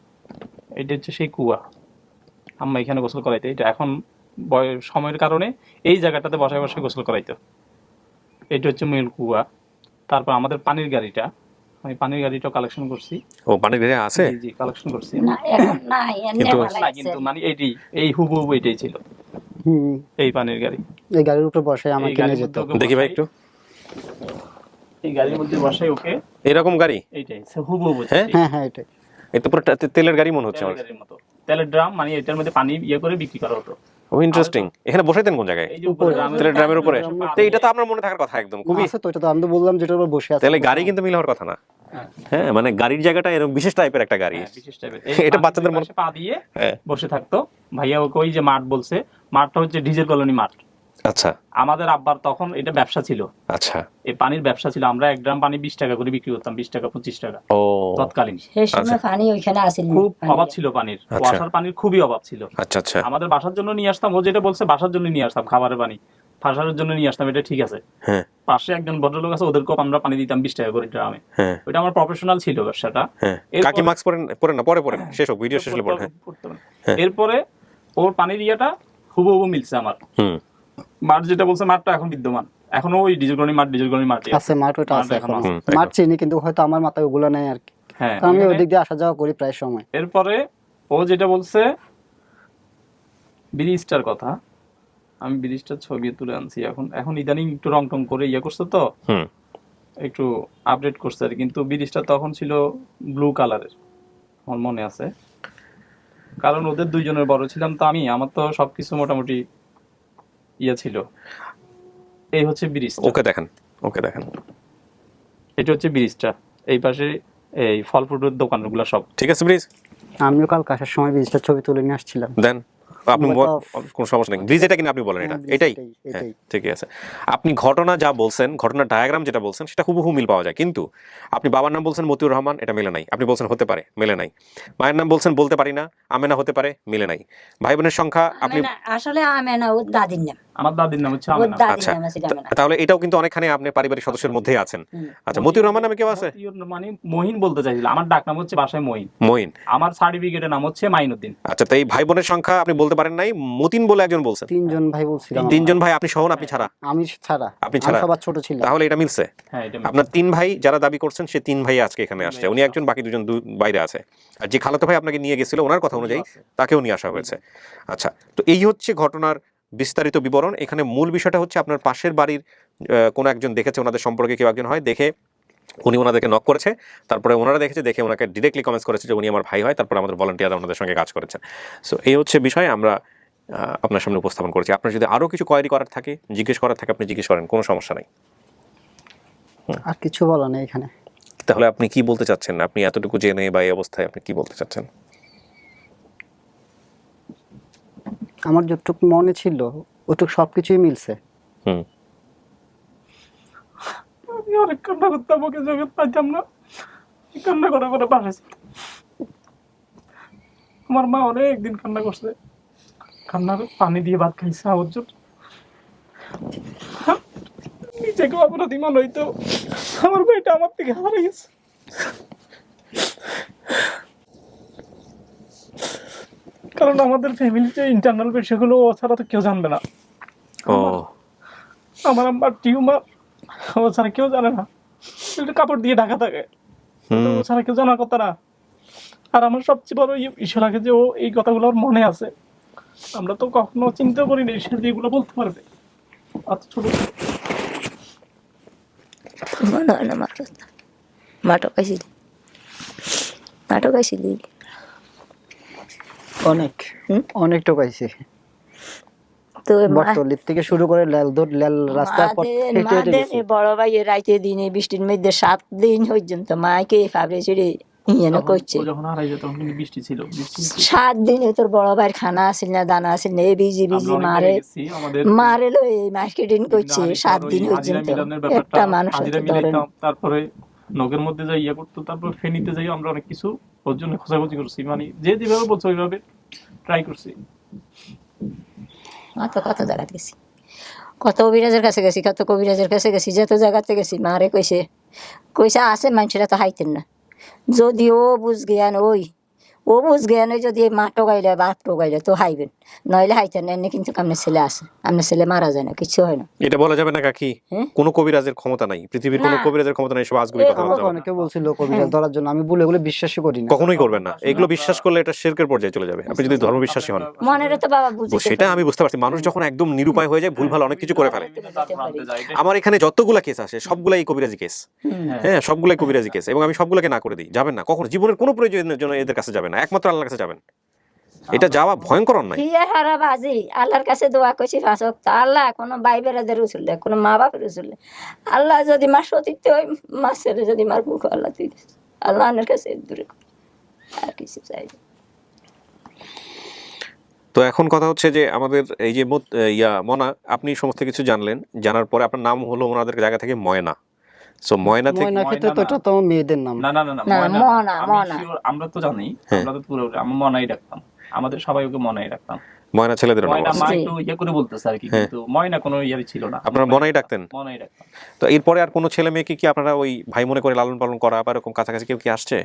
এটা হচ্ছে সেই কুয়া। আম্মা এখানে গোসল করাইতো, এটা এখন সময়ের কারণে এই জায়গাটাতে বসায় বসায় গোসল করাইতো। এটা হচ্ছে মূল কুয়া। তারপর আমাদের পানির গাড়িটা, আমি পানির গাড়িটাও কালেকশন করছি। ও পানির ঘেরে আছে। জি কালেকশন করছি। না এখন নাই, এমনি কিন্তু- ভালো না লাগছে। কিন্তু মানে এই হুবহু এটাই ছিল, এই পানির গাড়ি। এই গাড়ির উপর বসে এই আমাকে নিয়ে গাড়ির যেত। মধ্যে ওকে দেখি ভাই বসাই, একটু। এই গাড়ির মধ্যে বসাই ওকে, এরকম গাড়ি? এইটাই হুবহু হ্যাঁ? হ্যাঁ হ্যাঁ এটাই। এই তো পুরো তেলের গাড়ি মনে হচ্ছে আমার। গাড়ির মতো তেলের ড্রাম, মানে এটার মধ্যে পানি ইয়ে করে বিক্রি করা হতো। ও ইন্টারেস্টিং। এখানে বসাইতেন কোন জায়গায়? এই যে উপরে তেলের ড্রামের উপরে? তো এটা তো আপনার মনে থাকার কথা একদম, খুবই। আছে তো, এটা তো আমি তো বললাম যেটার উপর বসে আছে। তাহলে গাড়ি কিন্তু মিল হওয়ার কথা না। হ্যাঁ, মানে গাড়ির জায়গাটা এরকম বিশেষ টাইপের একটা গাড়ি। বিশেষ টাইপের। এটা বাচ্চাদের মনে পা দিয়ে হ্যাঁ। বসে থাকতো। ভাইয়া ওকে ওই যে মাঠ বলছে, মাঠটা হচ্ছে ডিজেল কলোনি মাঠ। আচ্ছা আমাদের আব্বার তখন এটা ব্যবসা ছিল, আচ্ছা। এই পানির ব্যবসা ছিল। আমরা 1 ড্রাম পানি 20 টাকা করে বিক্রি করতাম, 20 টাকা 25 টাকা ও তৎকালীন। সেই সময় পানি ওইখানে আসেনি, খুব অভাব ছিল পানির, ওয়াসার পানির খুবই অভাব ছিল। আচ্ছা আচ্ছা। আমাদের বাসার জন্য নিয়ে আসতাম, ও যেটা বলছে বাসার জন্য নিয়ে আসতাম, খাবারের পানি ফাঁসার জন্য নিয়ে আসতাম, এটা ঠিক আছে। হ্যাঁ পাশে একজন ভদ্রলোক আছে, ওদেরকেও আমরা পানি দিতাম 20 টাকা করে ড্রামে। হ্যাঁ ওইটা আমার প্রফেশনাল ছিল ব্যবসাটা। হ্যাঁ। এরপর- কাকি মাস্ক পরেন না, পরে শেষ হোক, ভিডিও শেষ হলে পরে। পড়তে পারে। হ্যাঁ। এরপরে ওর পানির ইয়েটা হুবহু মিলছে আমার। হুম। মাঠ যেটা বলছে, মাঠটা এখন বিদ্যমান, এখনো ওই ডিজেল কলোনি মাঠ আছে, মাঠ ওটা আছে এখন। হুম, মাঠ একদম। চিনি, কিন্তু হয়তো আমার মাথায় ওগুলো নেই আর কি। হ্যাঁ। কারণ আমি ওখানে- ওই দিক দিয়ে আসা যাওয়া করি প্রায় সময়। এরপরে ও যেটা বলছে ব্রিজটার কথা, আমি ব্রিজটার ছবি তুলে আনছি। এখন ইদানিং একটু রং টং করে ইয়ে করছে তো, হুম। একটু আপডেট করছে আর কি। কিন্তু ব্রিজটা তখন ছিল ব্লু কালারের, আমার মনে আছে। কারণ ওদের দুইজনের বড় ছিলাম তো আমি, আমার তো সবকিছু মোটামুটি ইয়ে ছিল। এই হচ্ছে ব্রিজ, ওকে দেখেন, ওকে দেখেন। এটা হচ্ছে ব্রিজটা। এই পাশে এই ফল ফ্রুটের দোকানগুলো সব। ঠিক আছে ব্রিজ, আমিও কাল আসার সময় বীজটা ছবি তুলে নিয়ে আসছিলাম। দেন আপনি কোনো সমস্যা নেই। ব্রিজ এটা কিনা আপনি বলেন, এটা হ্যাঁ, এটাই। এটাই, হ্যাঁ, এটাই। ঠিকই আছে। আপনি ঘটনা যা বলছেন, ঘটনার ডায়াগ্রাম যেটা বলছেন, সেটা হুবহু মিল পাওয়া যায়। কিন্তু আপনি বাবার নাম বলছেন মতিউর রহমান, এটা মেলে নাই। আপনি বলছেন হতে পারে, মেলে নাই। মায়ের নাম বলছেন বলতে পারি না, আমেনা হতে পারে, মিলে নাই। ভাই বোনের সংখ্যা আপনি আসলে আমেনা ওর দাদির নাম, আমার দাদির নাম হচ্ছে ওর আমেনা। দাদির আচ্ছা, নাম আছে আমেনা। তাহলে এটাও কিন্তু অনেকখানি আপনি পারিবারিক সদস্যের মধ্যেই আছেন। আচ্ছা, মতিউর রহমান নামে কেউ আছে? মানে মহিন বলতে চাইছিল, আমার ডাক নাম হচ্ছে বাসায় মহিন, মঈন। আমার সার্টিফিকেটের নাম হচ্ছে মাইনুদ্দিন। আচ্ছা, তো এই ভাই বোনের সংখ্যা আপনি বলতে পারেন নাই, মতিন বলে একজন বলছেন। 3 জন ভাই বলছিলাম। 3 জন ভাই, আপনি সহ না আপনি ছাড়া? আমি ছাড়া, আপনি আমি ছাড়া? সবার ছোট ছিলাম। তাহলে এটা মিলছে। হ্যাঁ, এটা আপনার 3 ভাই যারা দাবি করছেন, সে 3 ভাই আজকে এখানে আসছে। উনি একজন, বাকি 2 জন বাইরে আছে। আর যে খালাতো ভাই আপনাকে নিয়ে গেছিল, ওনার কথা অনুযায়ী তাকেও নিয়ে আসা হয়েছে। আচ্ছা, তো এই হচ্ছে ঘটনার বিস্তারিত বিবরণ। এখানে মূল বিষয়টা হচ্ছে আপনার পাশের বাড়ির কোনো একজন দেখেছে, ওনাদের সম্পর্কে কেউ একজন হয়, দেখে উনি ওনাদেরকে নক করেছে। তারপরে ওনারা দেখেছে, দেখে ওনাকে ডিরেক্টলি কমেন্টস করেছে যে উনি আমার ভাই হয়। তারপরে আমাদের ভলান্টিয়াররা ওনাদের সঙ্গে কাজ করেছেন। সো এই হচ্ছে বিষয়, আমরা আপনার সামনে উপস্থাপন করেছি। আপনার যদি আরও কিছু কোয়েরি করার থাকে, জিজ্ঞেস করার থাকে, আপনি জিজ্ঞেস করেন, কোনো সমস্যা নাই। আর কিছু বলা নেই এখানে। তাহলে আপনি কি বলতে চাচ্ছেন? আপনি এতটুকু জেনে বা এই অবস্থায় আপনি কি বলতে চাচ্ছেন? আমার যতটুকু মনে ছিল ওটুকু সবকিছুই মিলছে। হুম। আমি অনেক কান্না করতাম, ওকে জগৎ পাইতাম না, কান্না করে করে পাঠাইছি। আমার মা অনেক দিন কান্না করছে, কান্নার পানি দিয়ে ভাত খাইছে আমার জন্য। নিজেকে অপরাধী মনে হইতো, আমার ভাইটা আমার থেকে হারা গেছে। কারণ আমাদের ফ্যামিলিতে ইন্টারনাল বিষয়গুলো ও ছাড়া তো কেউ জানবে না। ও আমার আম্মার টিউমার, ও ছাড়া কেউ জানে না। একটু কাপড় দিয়ে ঢাকা থাকে, তো ও ছাড়া কেউ জানার কথা না। আর আমার সবচেয়ে বড় ইস্যু লাগে যে ও এই কথাগুলো ওর মনে আছে। আমরা তো কখনো চিন্তা করিনি সে এগুলো বলতে পারবে। আচ্ছা, ছোট মনে হয় না মাটক আইসিলি অনেক অনেক টোকাইছি। তো বটতলির থেকে শুরু করে লেল রাস্তার পর হেঁটে হেঁটে গেছি। বড় ভাই রাইতে দিনে বৃষ্টির মধ্যে 7 দিন পর্যন্ত মাকে ফাবড়ে ছেড়ে ইয়ে করছে। ও যখন হারাই যেত তখন কিন্তু বৃষ্টি ছিল। 7 দিনে তোর বড় ভাইয়ের খানা আসিল না, দানা আসিল না, বিজি আমরা অনেক মারে জায়গায় গেছি, আমাদের মারে লো মার্কেটিং করছে 7 দিন পর্যন্ত। একটা মানুষ হাজিরা ধরেন মিলাইতাম, তারপরে নগের মধ্যে যাই ইয়ে করতো, তারপর ফেনীতে যাই আমরা অনেক কিছু ওর জন্য খোঁজাখুঁজি করছি। মানে যে যেভাবে বলছে ওইভাবে ট্রাই করছি। কত জায়গাতে গেছি, কত কবিরাজের কাছে গেছি, কত কবিরাজের কাছে গেছি, যত জায়গাতে গেছি মারে কইছে আছে মানুষেরা তো হাইতেন না। যদিও বুঝ জ্ঞান ওই ও বুঝ জ্ঞান যদি মা টোকাইলে বাপ টোকাইলে তো হাইবেন, নইলে হাইতেন এমনি। কিন্তু আপনার ছেলে আছে, আপনার ছেলে মারা যায় না, কিছু হয় না। এটা বলা যাবে না কাকি, হ্যাঁ? কোনো কবিরাজের ক্ষমতা নাই, পৃথিবীর কোনো না। কবিরাজের ক্ষমতা নাই, সব আজগুবি কথা বলা আমাকে যাবে না। অনেকে বলছিল কবিরাজ ধরার জন্য, আমি বলে এগুলো বিশ্বাসই করি না। কখনোই করবেন না এগুলো, বিশ্বাস করলে এটা শিরকের পর্যায়ে চলে যাবে, আপনি যদি ধর্মবিশ্বাসী হন। মনের তো বাবা তো বুঝিতে সেটা আমি বুঝতে পারছি, মানুষ যখন একদম নিরুপায় হয়ে যায়, ভুলভাল অনেক কিছু করে ফেলে। আমার এখানে যতগুলা কেস আসে সবগুলাই কবিরাজি কেস, হ্যাঁ সবগুলাই কবিরাজি কেস, এবং আমি সবগুলোকে না করে দিই। যাবেন না কখনো, জীবনের কোনো প্রয়োজনের জন্য এদের কাছে যাবেন না, একমাত্র আল্লাহর কাছে যাবেন। এটা যাওয়া ভয়ঙ্কর অন্যায়। হিয়া হারা বাজি আল্লাহর কাছে দোয়া করছি ফাঁসক তা আল্লাহ কোনো ভাই বেড়াদের উচুল দেয়, কোনো মা বাপের উচুল দেয়। আল্লাহ যদি মার সতীর্থ হয়, মার ছেলে যদি মার বুক আল্লাহ তুই দিস, আল্লাহ আনের কাছে দূরে কর। আর কিছু চাই না। তো এখন কথা হচ্ছে যে আমাদের এই যে মনা, আপনি সমস্ত কিছু জানলেন, জানার পরে আপনার নাম হলো ওনাদের জায়গা থেকে ময়না। সো ময়না থেকে ময়না ক্ষেত্রে তো এটা তো আমার মেয়েদের নাম। না না না না, না, ময়না। মনা, আমি মনা। sure, আমরা তো জানি, হ্যাঁ। আমরা তো পুরো আমরা মনাই রাখতাম, আমাদের সবাই ওকে মনাই রাখতাম। ময়না ছেলেদের নাম ময়না আছে। মা জি। একটু ইয়ে করে বলতেছে আর কি, হ্যাঁ। কিন্তু ময়না কোনো ইয়ারই ছিল না। আপনারা মনাই ডাকতেন? মনাই রাখতাম। তো এরপরে আর কোনো ছেলে মেয়েকে কি আপনারা ওই ভাই মনে করে লালন পালন করা বা এরকম কাছাকাছি কেউ কি আসছে?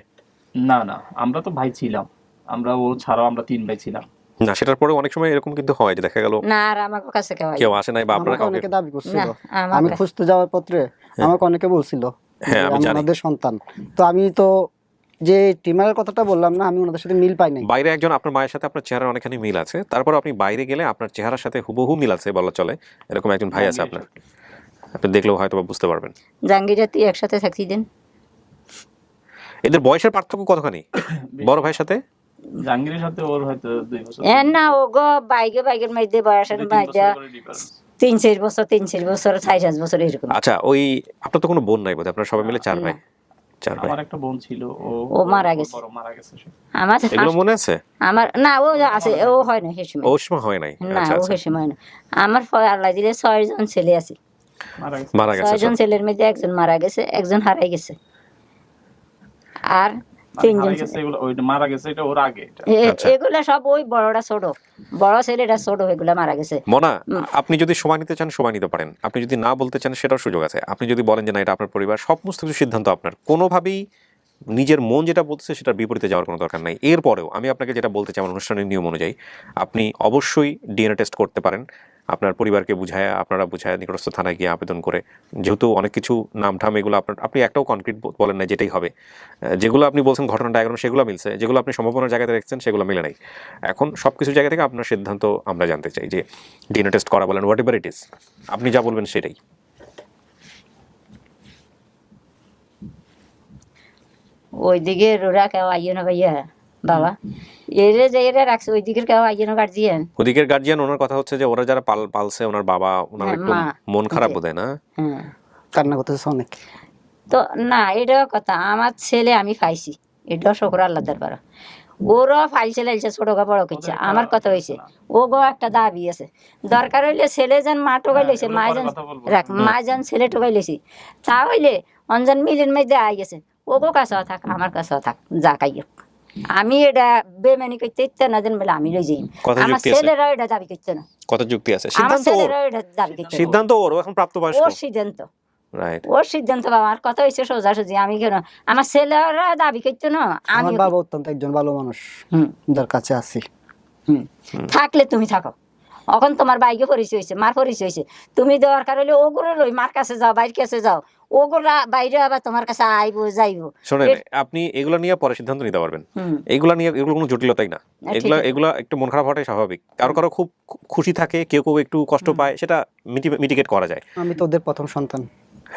না না, আমরা তো ভাই ছিলাম, আমরা ও ছাড়াও আমরা 3 ভাই ছিলাম। না, সেটার পরে অনেক সময় এরকম কিন্তু হয় যে দেখা গেল না, আর আমার কাছে কেউ কেউ আসে নাই বা আপনারা আমাকে কাউকে। অনেকে দাবি করছিল, না, আমার আমি কাছে- খুঁজতে যাওয়ার পত্রে আমাকে অনেকে বলছিল হ্যাঁ, যে আমি আমি জানি। ওনাদের সন্তান। তো আমি তো যে টিমারের কথাটা বললাম না, আমি ওনাদের সাথে মিল পাই নাই। বাইরে একজন আপনার মায়ের সাথে আপনার চেহারা অনেকখানি মিল আছে, তারপর আপনি বাইরে গেলে আপনার চেহারার সাথে হুবহু মিল আছে বলা চলে, এরকম একজন ভাই আছে আপনার, আপনি দেখলেও হয়তো বা বুঝতে পারবেন। জাহাঙ্গীর তুই একসাথে থাকছি দেন। এদের বয়সের পার্থক্য কতখানি বড় ভাইয়ের সাথে? জাহাঙ্গীরের সাথে ওর হয়তো 2 বছর, এ না, ও গো বাইকের মধ্যে বয়সের 2-3 মধ্যে বছর করে difference। 3-4 বছর 4-5 বছর এরকম। আচ্ছা, ওই আপনার তো কোনো বোন নাই বোধহয়, আপনার সবাই মিলে 4 ভাই? 4 ভাই। আমার একটা বোন ছিল, ও মারা গেছে। বড় মারা গেছে সে। আমার এগুলো মনে আছে? আমার না, ও আছে, ও হয় না সে সময়। ও সময় হয় নাই? না, আচ্ছা ও আচ্ছা, সে সময় না। আমার আল্লাহ দিলে 6 জন ছেলে আছে, মারা গেছে। মারা গেছে 6 জন ছেলের মধ্যে একজন মারা গেছে, একজন হারাই গেছে, আর 3 জন মারা গেছে এগুলো, ওইটা মারা গেছে এটা ওর আগে এটা। আচ্ছা। এগুলা সব ওই বড়টা ছোট, বড় ছেলেটা ছোট, এগুলা মারা গেছে। মনা, আপনি যদি সময় নিতে চান সময় নিতে পারেন, আপনি যদি না বলতে চান সেটাও সুযোগ আছে। আপনি যদি বলেন যে না এটা আপনার পরিবার, সমস্ত কিছু সিদ্ধান্ত আপনার, কোনোভাবেই নিজের মন যেটা বলছে সেটার বিপরীতে যাওয়ার কোনো দরকার নাই। এরপরেও আমি আপনাকে যেটা বলতে চাই, আমার অনুষ্ঠানের নিয়ম অনুযায়ী আপনি অবশ্যই ডিএনএ টেস্ট করতে পারেন, আপনার পরিবারকে বুঝায়, আপনারা বুঝায় নিকটস্থ থানায় গিয়ে আবেদন করে, যেহেতু অনেক কিছু নাম ঠাম এগুলো আপনি একটাও কনক্রিট বলেন না যেটাই হবে, যেগুলো আপনি বলছেন ঘটনা ডায়াগ্রাম সেগুলো মিলছে, যেগুলো আপনি সম্ভাবনার জায়গাতে দেখছেন সেগুলো মিলে নাই। এখন সব কিছু জায়গা থেকে আপনার সিদ্ধান্ত আমরা জানতে চাই, যে ডিএনএ টেস্ট করা বলেন, হোয়াট এভার ইট ইজ, আপনি যা বলবেন সেটাই। ওইদিকে ওরা কেউ আইয়ে না ভাইয়া বাবা, এরে যে এরা রাখছে ওই দিকের কেউ আইয়ে না গার্জিয়ান। ওদিকের গার্জিয়ান, ওনার কথা হচ্ছে যে ওরা যারা পালছে, ওনার বাবা, ওনার হ্যাঁ, একটু মা। মন খারাপ বোধ হয় না? হ্যাঁ, কান্না করতেছে অনেক। তো না, এটাও কথা, আমার ছেলে আমি পাইছি, এটাও শকর আল্লাহ দরবার। ওরও ফাইলছে লাইছে, ছোট গা বড় করছে, আমার কথা হয়েছে ও গো একটা দাবি আছে, দরকার হইলে ছেলে যেন মা টোকাই লইছে, মা যেন রাখ, মা যেন ছেলে টোকাই লইছি, তা হইলে অঞ্জন মিলির মধ্যে আই গেছে, ও গো কাছেও থাক, আমার কাছেও থাক, যা কাইয়। আমি এটা বেমানি করতে ইচ্ছে না যেন বলে আমি লই যাই, কথা আমার যুক্তি আছে। ছেলেরা এটা দাবি করছে না, কত যুক্তি আছে, আমার সিদ্ধান্ত ওর, ছেলেরা এটা দাবি করছে না। সিদ্ধান্ত ওর, ও এখন প্রাপ্তবয়স্ক, ওর সিদ্ধান্ত, রাইট। ওর সিদ্ধান্ত বাবা, আমার কথা হয়েছে সোজাসুজি, আমি কেন, আমার ছেলেরা দাবি করছে না, আমার আমি বাবা অত্যন্ত একজন ভালো মানুষ, হুম, যার কাছে আছি। থাকলে তুমি থাকো, এখন তোমার বাইকে পরিচয় হয়েছে, মার পরিচয় হয়েছে, তুমি দরকার হলে ওগুলো লই মার কাছে যাও, বাইর কাছে যাও, ওগুলা বাইরে আবার তোমার কাছে আইবো যাইবো। শোনেন, আপনি এগুলো নিয়ে পরে সিদ্ধান্ত নিতে পারবেন, হুম, এগুলো নিয়ে এগুলো কোনো জটিলতাই না, ঠিক এগুলা আছে। এগুলা একটু মন খারাপ হওয়াটাই স্বাভাবিক। কারো কারো খুব খুশি থাকে, কেউ কেউ একটু কষ্ট পায়, সেটা মিটিগেট করা যায়। আমি তো ওদের প্রথম সন্তান।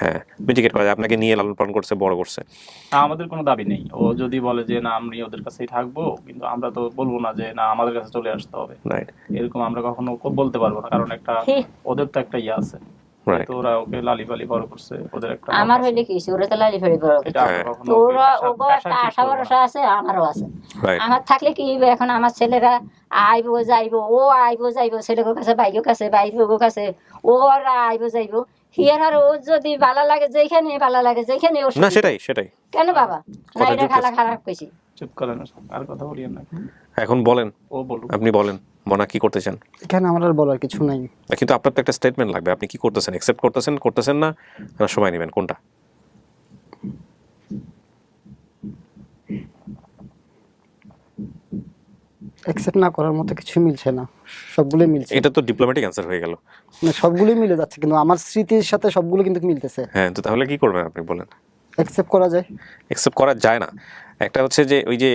হ্যাঁ, মিটিগেট করা যায়, আপনাকে নিয়ে লালন পালন করছে, বড় করছে। আমাদের কোনো দাবি নেই, ও যদি বলে যে না আমি ওদের কাছেই থাকবো, কিন্তু আমরা তো বলবো না যে না আমাদের কাছে চলে আসতে হবে, রাইট, এরকম আমরা কখনো বলতে পারবো না, কারণ একটা হি, ওদের তো একটা ইয়ে আছে, রাইট। তো ওরা ওকে লালি পালি বড় করছে, ওদের একটা আমার হইলে কি হইছে, ওরা তো লালি ফেরি বড় এটা আমরা হ্যাঁ। কখনো তো ওরা পেশার- ওগো পেশার একটা ঠিক আশা করবো না। ভরসা আছে, আমারও আছে। রাইট, আমার থাকলে কি হইবে, এখন আমার ছেলেরা আইবো যাইবো, ও আইবো যাইবো, ছেলের কাছে বাইকের কাছে, বাইরের কাছে ওরা আইবো যাইবো, হিয়ার আর ও যদি ভালো লাগে যেখানে, ভালো লাগে যেখানে, ও না সেটাই সেটাই। কেন বাবা, না কথা এটা যুক্তি খালা আছে। খারাপ কইছি। চুপ করেন, আর কথা বলিয়েন না, এখন বলেন, ও বলুক। আপনি বলেন মনা কি করতে চান? এখানে আমার আর বলার কিছু নাই। কিন্তু আপনার তো একটা স্টেটমেন্ট লাগবে, আপনি কি করতেছেন, অ্যাকসেপ্ট করতেছেন, করতেছেন না, সময় নেবেন, কোনটা? অ্যাকসেপ্ট না করার মতো কিছু মিলছে না, সবগুলোই মিলছে, এটা তো ডিপ্লোম্যাটিক অ্যান্সার হয়ে গেল। মানে সবগুলোই মিলে যাচ্ছে, কিন্তু আমার স্মৃতির সাথে সবগুলো কিন্তু মিলতেছে। হ্যাঁ, তো তাহলে কি করবেন আপনি বলেন? অ্যাকসেপ্ট করা যায়। অ্যাকসেপ্ট করা যায় না। একটা হচ্ছে যে ওই যে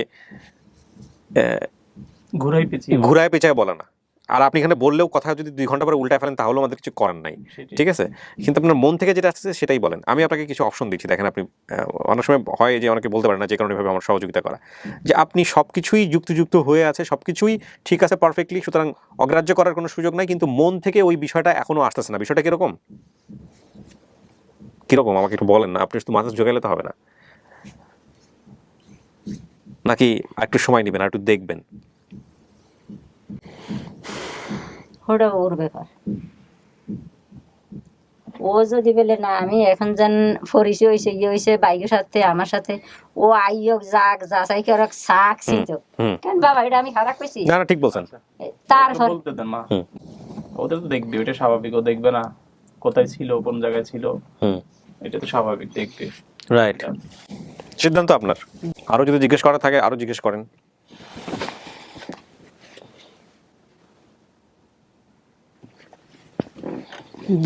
ঘুরাই পেঁচিয়ে ঘুরায় পেঁচায় বলা না, আর আপনি এখানে বললেও কথা যদি 2 ঘন্টা পরে উল্টায় ফেলেন তাহলেও আমাদের কিছু করার নাই, ঠিক আছে? কিন্তু আপনার মন থেকে যেটা আসছে সেটাই বলেন। আমি আপনাকে কিছু অপশন দিচ্ছি, দেখেন আপনি অনেক সময় হয় যে অনেকে বলতে পারেন না, যে কারণে ভাবে আমার সহযোগিতা করা, যে আপনি সব কিছুই যুক্তিযুক্ত হয়ে আছে, সব কিছুই ঠিক আছে পারফেক্টলি, সুতরাং অগ্রাহ্য করার কোনো সুযোগ নাই, কিন্তু মন থেকে ওই বিষয়টা এখনো আসতেছে না। বিষয়টা কিরকম কিরকম আমাকে একটু বলেন না, আপনি শুধু মাথা জোগাইলে তো হবে না, নাকি একটু সময় নেবেন আর একটু দেখবেন? ওটা ওর ব্যাপার। ও যদি বলে না আমি এখন যেন ফরিসি হয়েছে ইয়ে হয়েছে বাইকের সাথে আমার সাথে, ও আইয়ক যাক যাচাই করক শাক ছিল কেন বাবা, এটা আমি খারাপ করছি? না না, ঠিক বলছেন। তারপর বলতে দেন মা, ওদের তো দেখবে, ওটা স্বাভাবিক। ও দেখবে না কোথায় ছিল, কোন জায়গায় ছিল, এটা তো স্বাভাবিক, দেখবে। রাইট, সিদ্ধান্ত আপনার। আরো যদি জিজ্ঞেস করা থাকে আরো জিজ্ঞেস করেন।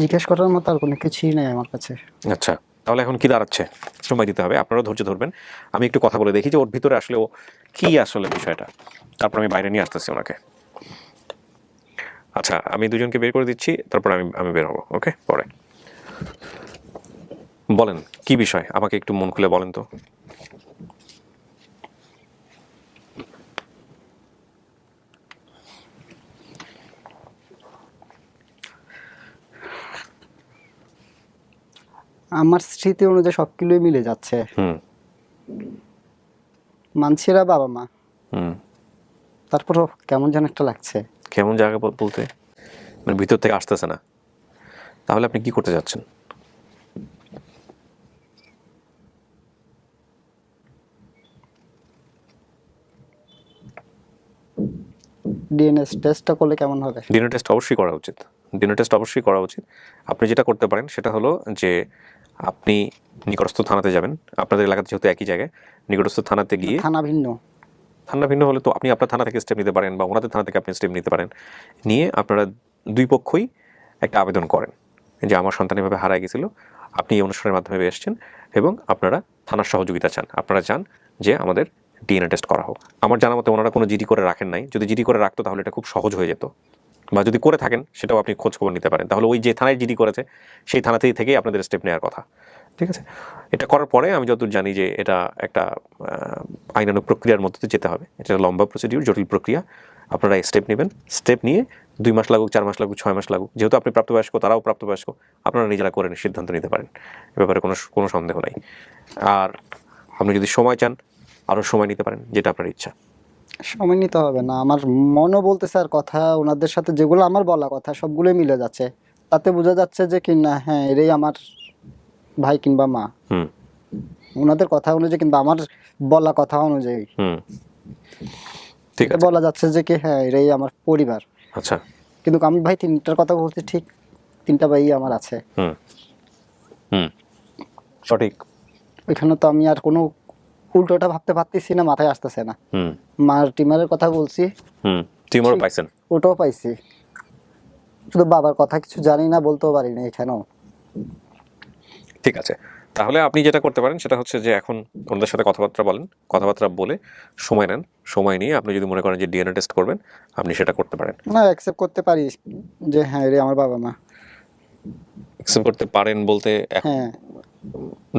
জিজ্ঞেস করার মতো আর কোনো কিছুই নেই আমার কাছে। আচ্ছা, তাহলে এখন কি দাঁড়াচ্ছে? সময় দিতে হবে, আপনারাও ধৈর্য ধরবেন। আমি একটু কথা বলে দেখি যে ওর ভিতরে আসলে ও কি আসলে বিষয়টা, তারপর আমি বাইরে নিয়ে আসতেছি ওনাকে। আচ্ছা, আমি দুজনকে বের করে দিচ্ছি, তারপর আমি বের হবো। ওকে, পরে বলেন কি বিষয়, আমাকে একটু মন খুলে বলেন তো। আমার স্মৃতি অনুযায়ী সবগুলোই মিলে যাচ্ছে। মানছিরা বাবা মা, তারপরও কেমন যেন একটা লাগছে। কেমন জায়গা বলতে মানে ভিতর থেকে আসতেছে না? তাহলে আপনি কি করতে যাচ্ছেন? ডিএনএ টেস্টটা করলে কেমন হবে? ডিএনএ টেস্ট অবশ্যই করা উচিত, ডিএনএ টেস্ট অবশ্যই করা উচিত। আপনি যেটা করতে পারেন সেটা হলো যে আপনি নিকটস্থ থানাতে যাবেন, আপনাদের এলাকাতে যেহেতু একই জায়গায়, নিকটস্থ থানাতে গিয়ে, থানা ভিন্ন, থানা ভিন্ন হলে তো আপনি আপনার থানা থেকে স্টেপ নিতে পারেন বা ওনাদের থানা থেকে আপনি স্টেপ নিতে পারেন। নিয়ে আপনারা দুই পক্ষই একটা আবেদন করেন যে আমার সন্তান এভাবে হারায় গেছিল, আপনি এই অনুষ্ঠানের মাধ্যমে এসেছেন এবং আপনারা থানার সহযোগিতা চান, আপনারা চান যে আমাদের ডিএনএ টেস্ট করা হোক। আমার জানা মতে ওনারা কোনো জিডি করে রাখেন নাই, যদি জিডি করে রাখতো তাহলে এটা খুব সহজ হয়ে যেত, বা যদি করে থাকেন সেটাও আপনি খোঁজ খবর নিতে পারেন। তাহলে ওই যে থানায় জিডি করেছে সেই থানাতেই থেকেই আপনাদের স্টেপ নেওয়ার কথা, ঠিক আছে? এটা করার পরে আমি যতদূর জানি যে এটা একটা আইনানুগ প্রক্রিয়ার মধ্যে যেতে হবে, এটা লম্বা প্রসিডিউর, জটিল প্রক্রিয়া। আপনারা স্টেপ নেবেন, স্টেপ নিয়ে 2 মাস লাগুক, 4 মাস লাগুক, 6 মাস লাগুক, যেহেতু আপনি প্রাপ্তবয়স্ক তারাও প্রাপ্তবয়স্ক, আপনারা নিজেরা করে সিদ্ধান্ত নিতে পারেন, এ ব্যাপারে কোনো সন্দেহ নাই। আর আপনি যদি সময় চান আরও সময় নিতে পারেন, যেটা আপনার ইচ্ছা। সময় নিতে হবে না, আমার মনও বলতেছে আর কথা ওনাদের সাথে যেগুলো আমার বলা কথা সবগুলোই মিলে যাচ্ছে, তাতে বোঝা যাচ্ছে যে কি না হ্যাঁ এরাই আমার ভাই কিংবা মা। ওনাদের কথা অনুযায়ী কিন্তু আমার বলা কথা অনুযায়ী ঠিক আছে, বলা যাচ্ছে যে কি হ্যাঁ এরাই আমার পরিবার। আচ্ছা, কিন্তু আমি ভাই 3টার কথা বলছি, ঠিক 3টা ভাই আমার আছে। সঠিক। ওইখানে তো আমি আর কোনো উল্টোটা ভাবতে পারতেছি না, মাথায় আসতেছে না। মার টিমারের কথা বলছি, টিমারও পাইছেন? ওটাও পাইছি, শুধু বাবার কথা কিছু জানি না, বলতেও পারি না এখানেও। ঠিক আছে, তাহলে আপনি যেটা করতে পারেন সেটা হচ্ছে যে এখন ওনাদের সাথে কথাবার্তা বলেন, কথাবার্তা বলে সময় নেন, সময় নিয়ে আপনি যদি মনে করেন যে ডিএনএ টেস্ট করবেন আপনি সেটা করতে পারেন। না অ্যাকসেপ্ট করতে পারি যে হ্যাঁ এরে আমার বাবা মা। অ্যাকসেপ্ট করতে পারেন বলতে হ্যাঁ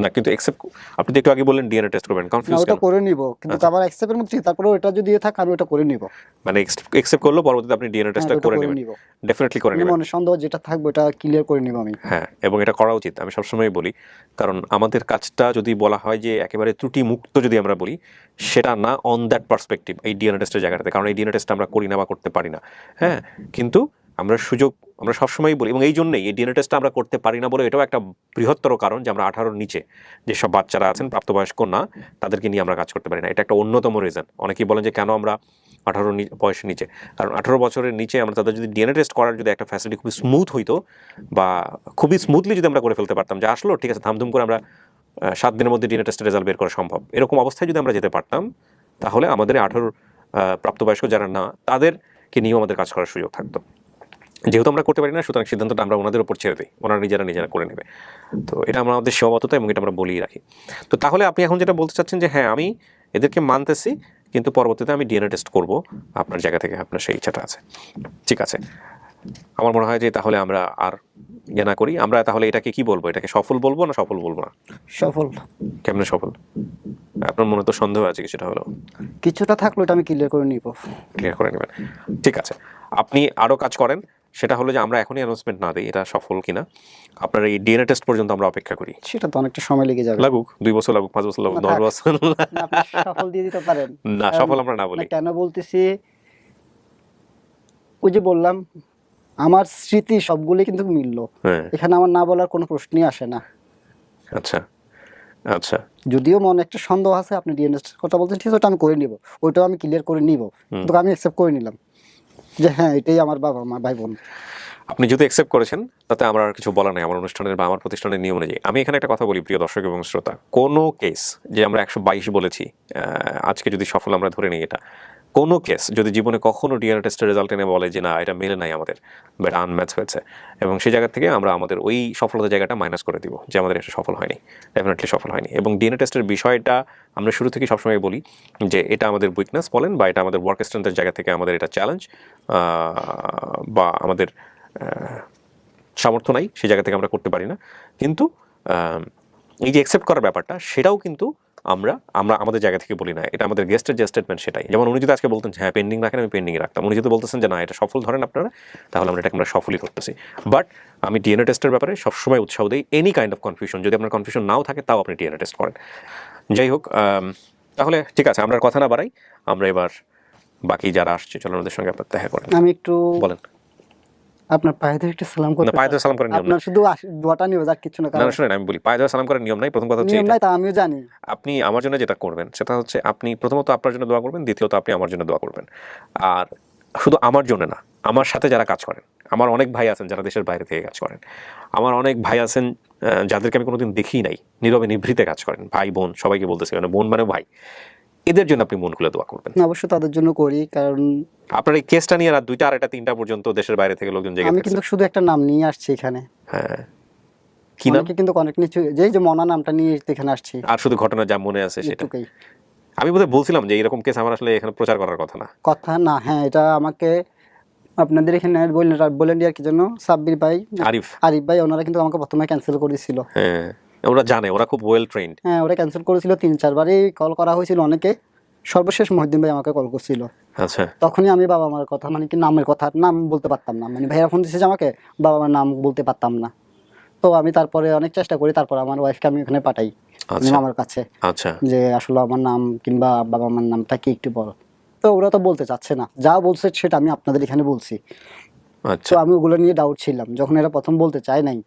না, কিন্তু অ্যাকসেপ্ট আপনি তো একটু আগে বললেন ডিএনএ টেস্ট করবেন, কনফিউজ ওটা করে নিব, কিন্তু আমার অ্যাকসেপ্টের মধ্যে তারপরে ওটা যদি থাকে আমি ওটা করে নিব। মানে অ্যাকসেপ্ট করলো পরবর্তীতে আপনি ডিএনএ টেস্টটা করে নেবেন, ডেফিনেটলি করে নেবেন। মনে সন্দেহ যেটা থাকবে ওটা ক্লিয়ার করে নিব আমি। হ্যাঁ, এবং এটা করা উচিত, আমি সবসময় বলি, কারণ আমাদের কাজটা যদি বলা হয় যে একেবারে ত্রুটি মুক্ত যদি আমরা বলি, সেটা না অন দ্যাট পার্সপেক্টিভ এই ডিএনএ টেস্টের জায়গাটাতে, কারণ এই ডিএনএ টেস্টটা আমরা করি না বা করতে পারি না। হ্যাঁ, কিন্তু আমরা সবসময় বলি, এবং এই জন্যই এই ডিএনএ টেস্টটা আমরা করতে পারি না বলে এটাও একটা বৃহত্তর কারণ যে আমরা 18-র নিচে যেসব বাচ্চারা আছেন প্রাপ্তবয়স্ক না তাদেরকে নিয়ে আমরা কাজ করতে পারি না। এটা একটা অন্যতম রিজন। অনেকেই বলেন যে কেন আমরা 18 বয়সের নিচে, কারণ 18 বছরের নিচে আমরা তাদের যদি ডিএনএ টেস্ট করার যদি একটা ফ্যাসিলিটি খুবই স্মুথ হইতো বা খুবই স্মুথলি যদি আমরা করে ফেলতে পারতাম, যে আসলো ঠিক আছে ধামধুম করে আমরা 7 দিনের মধ্যে ডিএনএ টেস্টের রেজাল্ট বের করা সম্ভব, এরকম অবস্থায় যদি আমরা যেতে পারতাম, তাহলে আমাদের প্রাপ্তবয়স্ক যারা না, তাদেরকে নিয়েও আমাদের কাজ করার সুযোগ থাকতো। যেহেতু আমরা করতে পারি না, সুতরাং সিদ্ধান্তটা আমরা ওনাদের উপর ছেড়ে দিই, ওনারা নিজেরা করে নেবে। তো এটা আমাদের সীমাবদ্ধতা এবং এটা আমরা বলেই রাখি। তো তাহলে আপনি এখন যেটা বলতে চাচ্ছেন যে হ্যাঁ আমি এদেরকে মানতেছি, কিন্তু পরবর্তীতে আমি ডিএনএ টেস্ট করব, আপনার জায়গা থেকে আপনার সেই ইচ্ছাটা আছে। ঠিক আছে, আমার মনে হয় যে তাহলে আমরা আর ইয়ে না করি, আমরা তাহলে এটাকে কি বলবো, এটাকে সফল বলবো না সফল বলবো না? সফল। কেমনে সফল? আপনার মনে তো সন্দেহ আছে কিছুটা হলো। কিছুটা থাকলো, এটা আমি ক্লিয়ার করে নিব। ক্লিয়ার করে নেবেন, ঠিক আছে। আপনি আরও কাজ করেন, সেটা হলো যে আমরা এখনই অ্যানাউন্সমেন্ট না দিই এটা সফল কিনা, আপনার এই ডিএনএ টেস্ট পর্যন্ত আমরা অপেক্ষা করি। সেটা তো অনেকটা সময় লেগে যাবে। লাগুক 2 বছর লাগুক, 5 বছর লাগুক, 10 বছর। না, আপনি সফল দিয়ে দিতে পারেন। না, সফল আমরা না বলি। কেন বলতেছি, ওই যে বললাম আমার স্মৃতি সবগুলি কিন্তু মিললো, হ্যাঁ, এখানে আমার না বলার কোনো প্রশ্নই আসে না। আচ্ছা আচ্ছা, যদিও মনে একটা সন্দেহ আছে, আপনি ডিএনএ কথা বলছেন, ঠিক আছে, ওটা আমি করে নিব, ওইটাও আমি ক্লিয়ার করে নিব, কিন্তু আমি অ্যাকসেপ্ট করে নিলাম যে হ্যাঁ এটাই আমার বাবা মা ভাই বোন। আপনি যদি অ্যাকসেপ্ট করেছেন তাতে আমার আর কিছু বলা নাই, আমার অনুষ্ঠানের বা আমার প্রতিষ্ঠানের নিয়ম অনুযায়ী। আমি এখানে একটা কথা বলি প্রিয় দর্শক এবং শ্রোতা, কোনো কেস যে আমরা 122 বলেছি আজকে যদি সফল আমরা ধরে নিই, এটা কোনো কেস যদি জীবনে কখনো ডিএনএ টেস্টের রেজাল্ট এনে বলে যে না এটা মেলে নাই আমাদের, বা এটা আনম্যাচ হয়েছে, এবং সেই জায়গা থেকে আমরা আমাদের ওই সফলতার জায়গাটা মাইনাস করে দিব যে আমাদের এটা সফল হয়নি, ডেফিনেটলি সফল হয়নি। এবং ডিএনএ টেস্টের বিষয়টা আমরা শুরু থেকে সবসময় বলি যে এটা আমাদের উইকনেস বলেন, বা এটা আমাদের ওয়ার্ক স্ট্রেন্থের জায়গা থেকে আমাদের এটা চ্যালেঞ্জ, বা আমাদের সামর্থ্য নাই, সেই জায়গা থেকে আমরা করতে পারি না। কিন্তু এই যে অ্যাকসেপ্ট করার ব্যাপারটা, সেটাও কিন্তু আমরা আমাদের জায়গা থেকে বলি না, এটা আমাদের গেস্টের যে স্টেটমেন্ট সেটাই। যেমন উনি যদি আজকে বলতেন হ্যাঁ পেন্ডিং রাখেন, আমি পেন্ডিং রাখতাম। উনি যদি বলতেছেন যে না এটা সফল ধরেন আপনারা, তাহলে আমরা এটাকে আমরা সফলই করতেছি। বাট আমি ডিএনএ টেস্টের ব্যাপারে সবসময় উৎসাহ দিই, এনি কাইন্ড অফ কনফিউশন, যদি আপনার কনফিউশন নাও থাকে তাও আপনি ডিএনএ টেস্ট করেন। যাই হোক, তাহলে ঠিক আছে, আমরা কথা না বাড়াই, আমরা এবার বাকি যারা আসছে চলুন ওদের সঙ্গে আপনার দেখা করেন। আমি একটু বলেন। আপনার পায়ে ধরে একটু সালাম করতে না, পায়ে ধরে সালাম করার নিয়ম আপনার নাই। শুধু দোয়াটা নিয়ে যাক, কিছু না। না শুনেন, আমি বলি পায়ে ধরে সালাম করার নিয়ম নাই। প্রথম কথা হচ্ছে নিয়ম নাই, তা আমিও জানি। আপনি আমার জন্য যেটা করবেন সেটা হচ্ছে আপনি প্রথমত আপনার জন্য দোয়া করবেন, দ্বিতীয়ত আপনি আমার জন্য দোয়া করবেন। আর শুধু আমার জন্য না, আমার সাথে যারা কাজ করেন, আমার অনেক ভাই আছেন যারা দেশের বাইরে থেকে কাজ করেন, আমার অনেক ভাই আছেন যাদেরকে আমি কোনোদিন দেখি নাই, নীরবে নিভৃতে কাজ করেন, ভাই বোন সবাইকে বলতেছি, মানে বোন মানে ভাই, এদের জন্য আপনি মন খুলে দোয়া করবেন। অবশ্যই তাদের জন্য করি, কারণ আপনার এই কেসটা নিয়ে রাত 2টা, 2টা, 3টা পর্যন্ত দেশের বাইরে থেকে লোকজন জেগে আমি থাকছে। কিন্তু শুধু একটা নাম নিয়ে আসছি এখানে। হ্যাঁ, কি নাম? অনেকে কিন্তু অনেক কিছু, যে মনা নামটা নিয়ে এখানে আসছি, আর শুধু ঘটনা যা মনে আছে সেটা। এটুকুই। আমি বোধহয় বলছিলাম যে এরকম কেস আমার আসলে এখানে প্রচার করার কথা না। কথা না, হ্যাঁ এটা আমাকে আপনাদের এখানে বলেন আর কি জন্য সাব্বির ভাই, আরিফ ভাই, ওনারা কিন্তু আমাকে প্রথমে ক্যান্সেল করেছিল। হ্যাঁ, ওরা জানে, ওরা খুব ওয়েল ট্রেন্ড। হ্যাঁ, ওরা ক্যান্সেল করেছিল, 3-4 বারই কল করা হয়েছিল অনেকে, সর্বশেষ মহিউদ্দিন ভাই আমাকে কল করছিল। আচ্ছা, তখনই আমি বাবা মার কথা, মানে কি নামের কথা, নাম বলতে পারতাম না, মানে ভাইয়া ফোন দিয়েছে যে আমাকে, বাবা মার নাম বলতে পারতাম না। তো আমি তারপরে অনেক চেষ্টা করি, তারপর আমার ওয়াইফকে আমি ওখানে পাঠাই আমার কাছে, আচ্ছা, যে আসলে আমার নাম কিংবা বাবা মার নামটা কি একটু বলো। তো ওরা তো বলতে চাচ্ছে না, যা বলছে সেটা আমি আপনাদের এখানে বলছি। আচ্ছা, তো আমি ওগুলো নিয়ে ডাউট ছিলাম, যখন এরা প্রথম বলতে চায় নাই,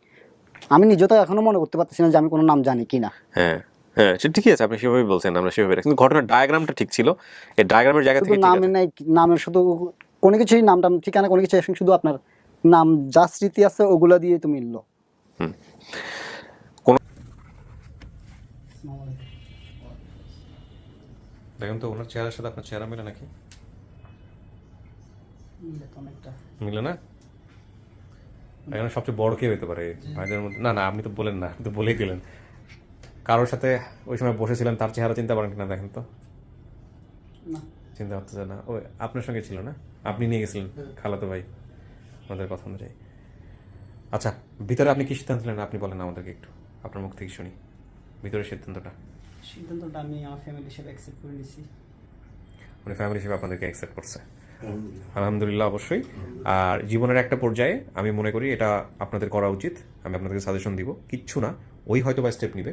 আমি নিজে তো এখনো মনে করতে পারতেছি না যে আমি কোনো নাম জানি কিনা। হ্যাঁ হ্যাঁ, সেটা ঠিকই আছে, আপনি সেভাবে বলছেন, আমরা সেভাবে, কিন্তু ঘটনার ডায়াগ্রামটা ঠিক ছিল, এই ডায়াগ্রামের জায়গা শুধু থেকে ঠিক নামে আছে। নাই, নামের শুধু কোনো কিছুই নামটা ঠিকানা কোনো কিছু, শুধু আপনার নাম যা স্মৃতি আছে ওগুলো দিয়ে তো মিললো। দেখেন তো ওনার চেহারার সাথে আপনার চেহারা মিলে নাকি? মিলে না? এখানে সবচেয়ে বড় কে হতে পারে ভাইদের মধ্যে? না না, আপনি তো বলেন না, আপনি তো বলেই দিলেন। কারোর সাথে ওই সময় বসেছিলেন, তার চেহারা চিন্তা করেন কিনা দেখেন তো। চিন্তা করতে চান না? ওই আপনার সঙ্গে ছিল না, আপনি নিয়ে গেছিলেন খালাতো ভাই, আমাদের কথা অনুযায়ী। আচ্ছা, ভিতরে আপনি কি সিদ্ধান্ত নিলেন আপনি বলেন আমাদেরকে একটু, আপনার মুখ থেকে শুনি ভিতরের সিদ্ধান্তটা। আমি আমার ফ্যামিলি হিসেবে অ্যাকসেপ্ট করে নিয়েছি। উনি ফ্যামিলি হিসেবে আপনাদেরকে অ্যাকসেপ্ট করছে, আলহামদুলিল্লাহ। অবশ্যই। আর জীবনের একটা পর্যায়ে আমি মনে করি এটা আপনাদের করা উচিত। আমি আপনাদেরকে সাজেশন দিব, কিচ্ছু না, ওই হয়তো বা স্টেপ নিবে,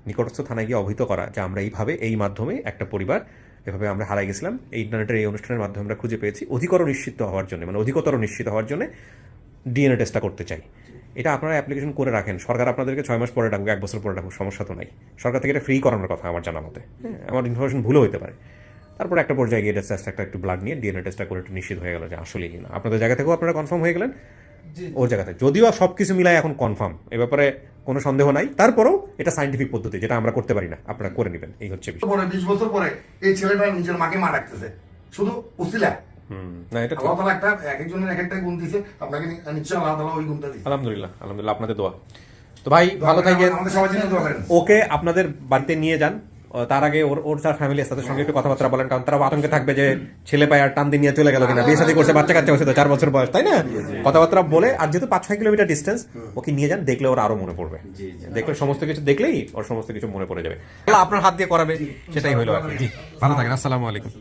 নিকটস্থ থানায় গিয়ে অবহিত করা যে আমরা এইভাবে, এই মাধ্যমে একটা পরিবার এভাবে আমরা হারাই গেছিলাম, এই ইন্টারনেটের এই অনুষ্ঠানের মাধ্যমে আমরা খুঁজে পেয়েছি, অধিকতর নিশ্চিত হওয়ার জন্য, মানে অধিকতর নিশ্চিত হওয়ার জন্য ডিএনএ টেস্টটা করতে চাই। এটা আপনারা অ্যাপ্লিকেশন করে রাখেন, সরকার আপনাদেরকে 6 মাস পরে ডাকুক, 1 বছর পরে ডাকুক, সমস্যা তো নাই। সরকার থেকে এটা ফ্রি করানোর কথা আমার জানা মতে, আমার ইনফরমেশন ভুলও হতে পারে। তারপর একটা পর্যায়ে গিয়ে টেস্ট একটু ব্লাড নিয়ে ডিএনএ টেস্টটা করে একটু নিশ্চিত হয়ে গেল যে আসলেই কিনা। আপনাদের জায়গা থেকেও আপনারা কনফার্ম হয়ে গেলেন, ওর জায়গাতে যদিও সব কিছু মিলাই এখন কনফার্ম, এ ব্যাপারে কোনো সন্দেহ নাই। তারপরেও এটা সাইন্টিফিক পদ্ধতি, যেটা আমরা করতে পারি না, আপনারা করে নেবেন, এই হচ্ছে বিষয়। 20 বছর পরে এই ছেলেটা নিজের মাকে মা ডাকতেছে, শুধু উসিলা না এটা ঠিক। আল্লাহ তাআলা একটা এক একজনের এক একটা গুণ দিয়েছে, আপনাকে নিশ্চয় আল্লাহ তাআলা ওই গুণটা দিয়েছে। আলহামদুলিল্লাহ, আলহামদুলিল্লাহ, আপনাদের দোয়া। তো ভাই ভালো থাকেন, আমাদের সবার জন্য দোয়া করেন। ওকে আপনাদের বাড়িতে নিয়ে যান। তার আগে ওর তার ফ্যামিলি আছে, তাদের সঙ্গে একটু কথাবার্তা বলেন, কারণ তারা আতঙ্কে থাকবে যে ছেলে পায়ে আর টান দিয়ে নিয়ে চলে গেল কিনা, বিয়ে শাদী করছে, বাচ্চা কাচ্চা হয়েছে তো 4 বছর বয়স, তাই না? কথাবার্তা বলে, আর যেহেতু 5-6 কিলোমিটার ডিস্টেন্স, ওকে নিয়ে যান, দেখলে ওর আরো মনে পড়বে। দেখলে সমস্ত কিছু দেখলেই ওর সমস্ত কিছু মনে পড়ে যাবে। আপনার হাত দিয়ে করাবে, সেটাই হইলো আর কি। জি, ভালো থাকেন, আসসালামু আলাইকুম।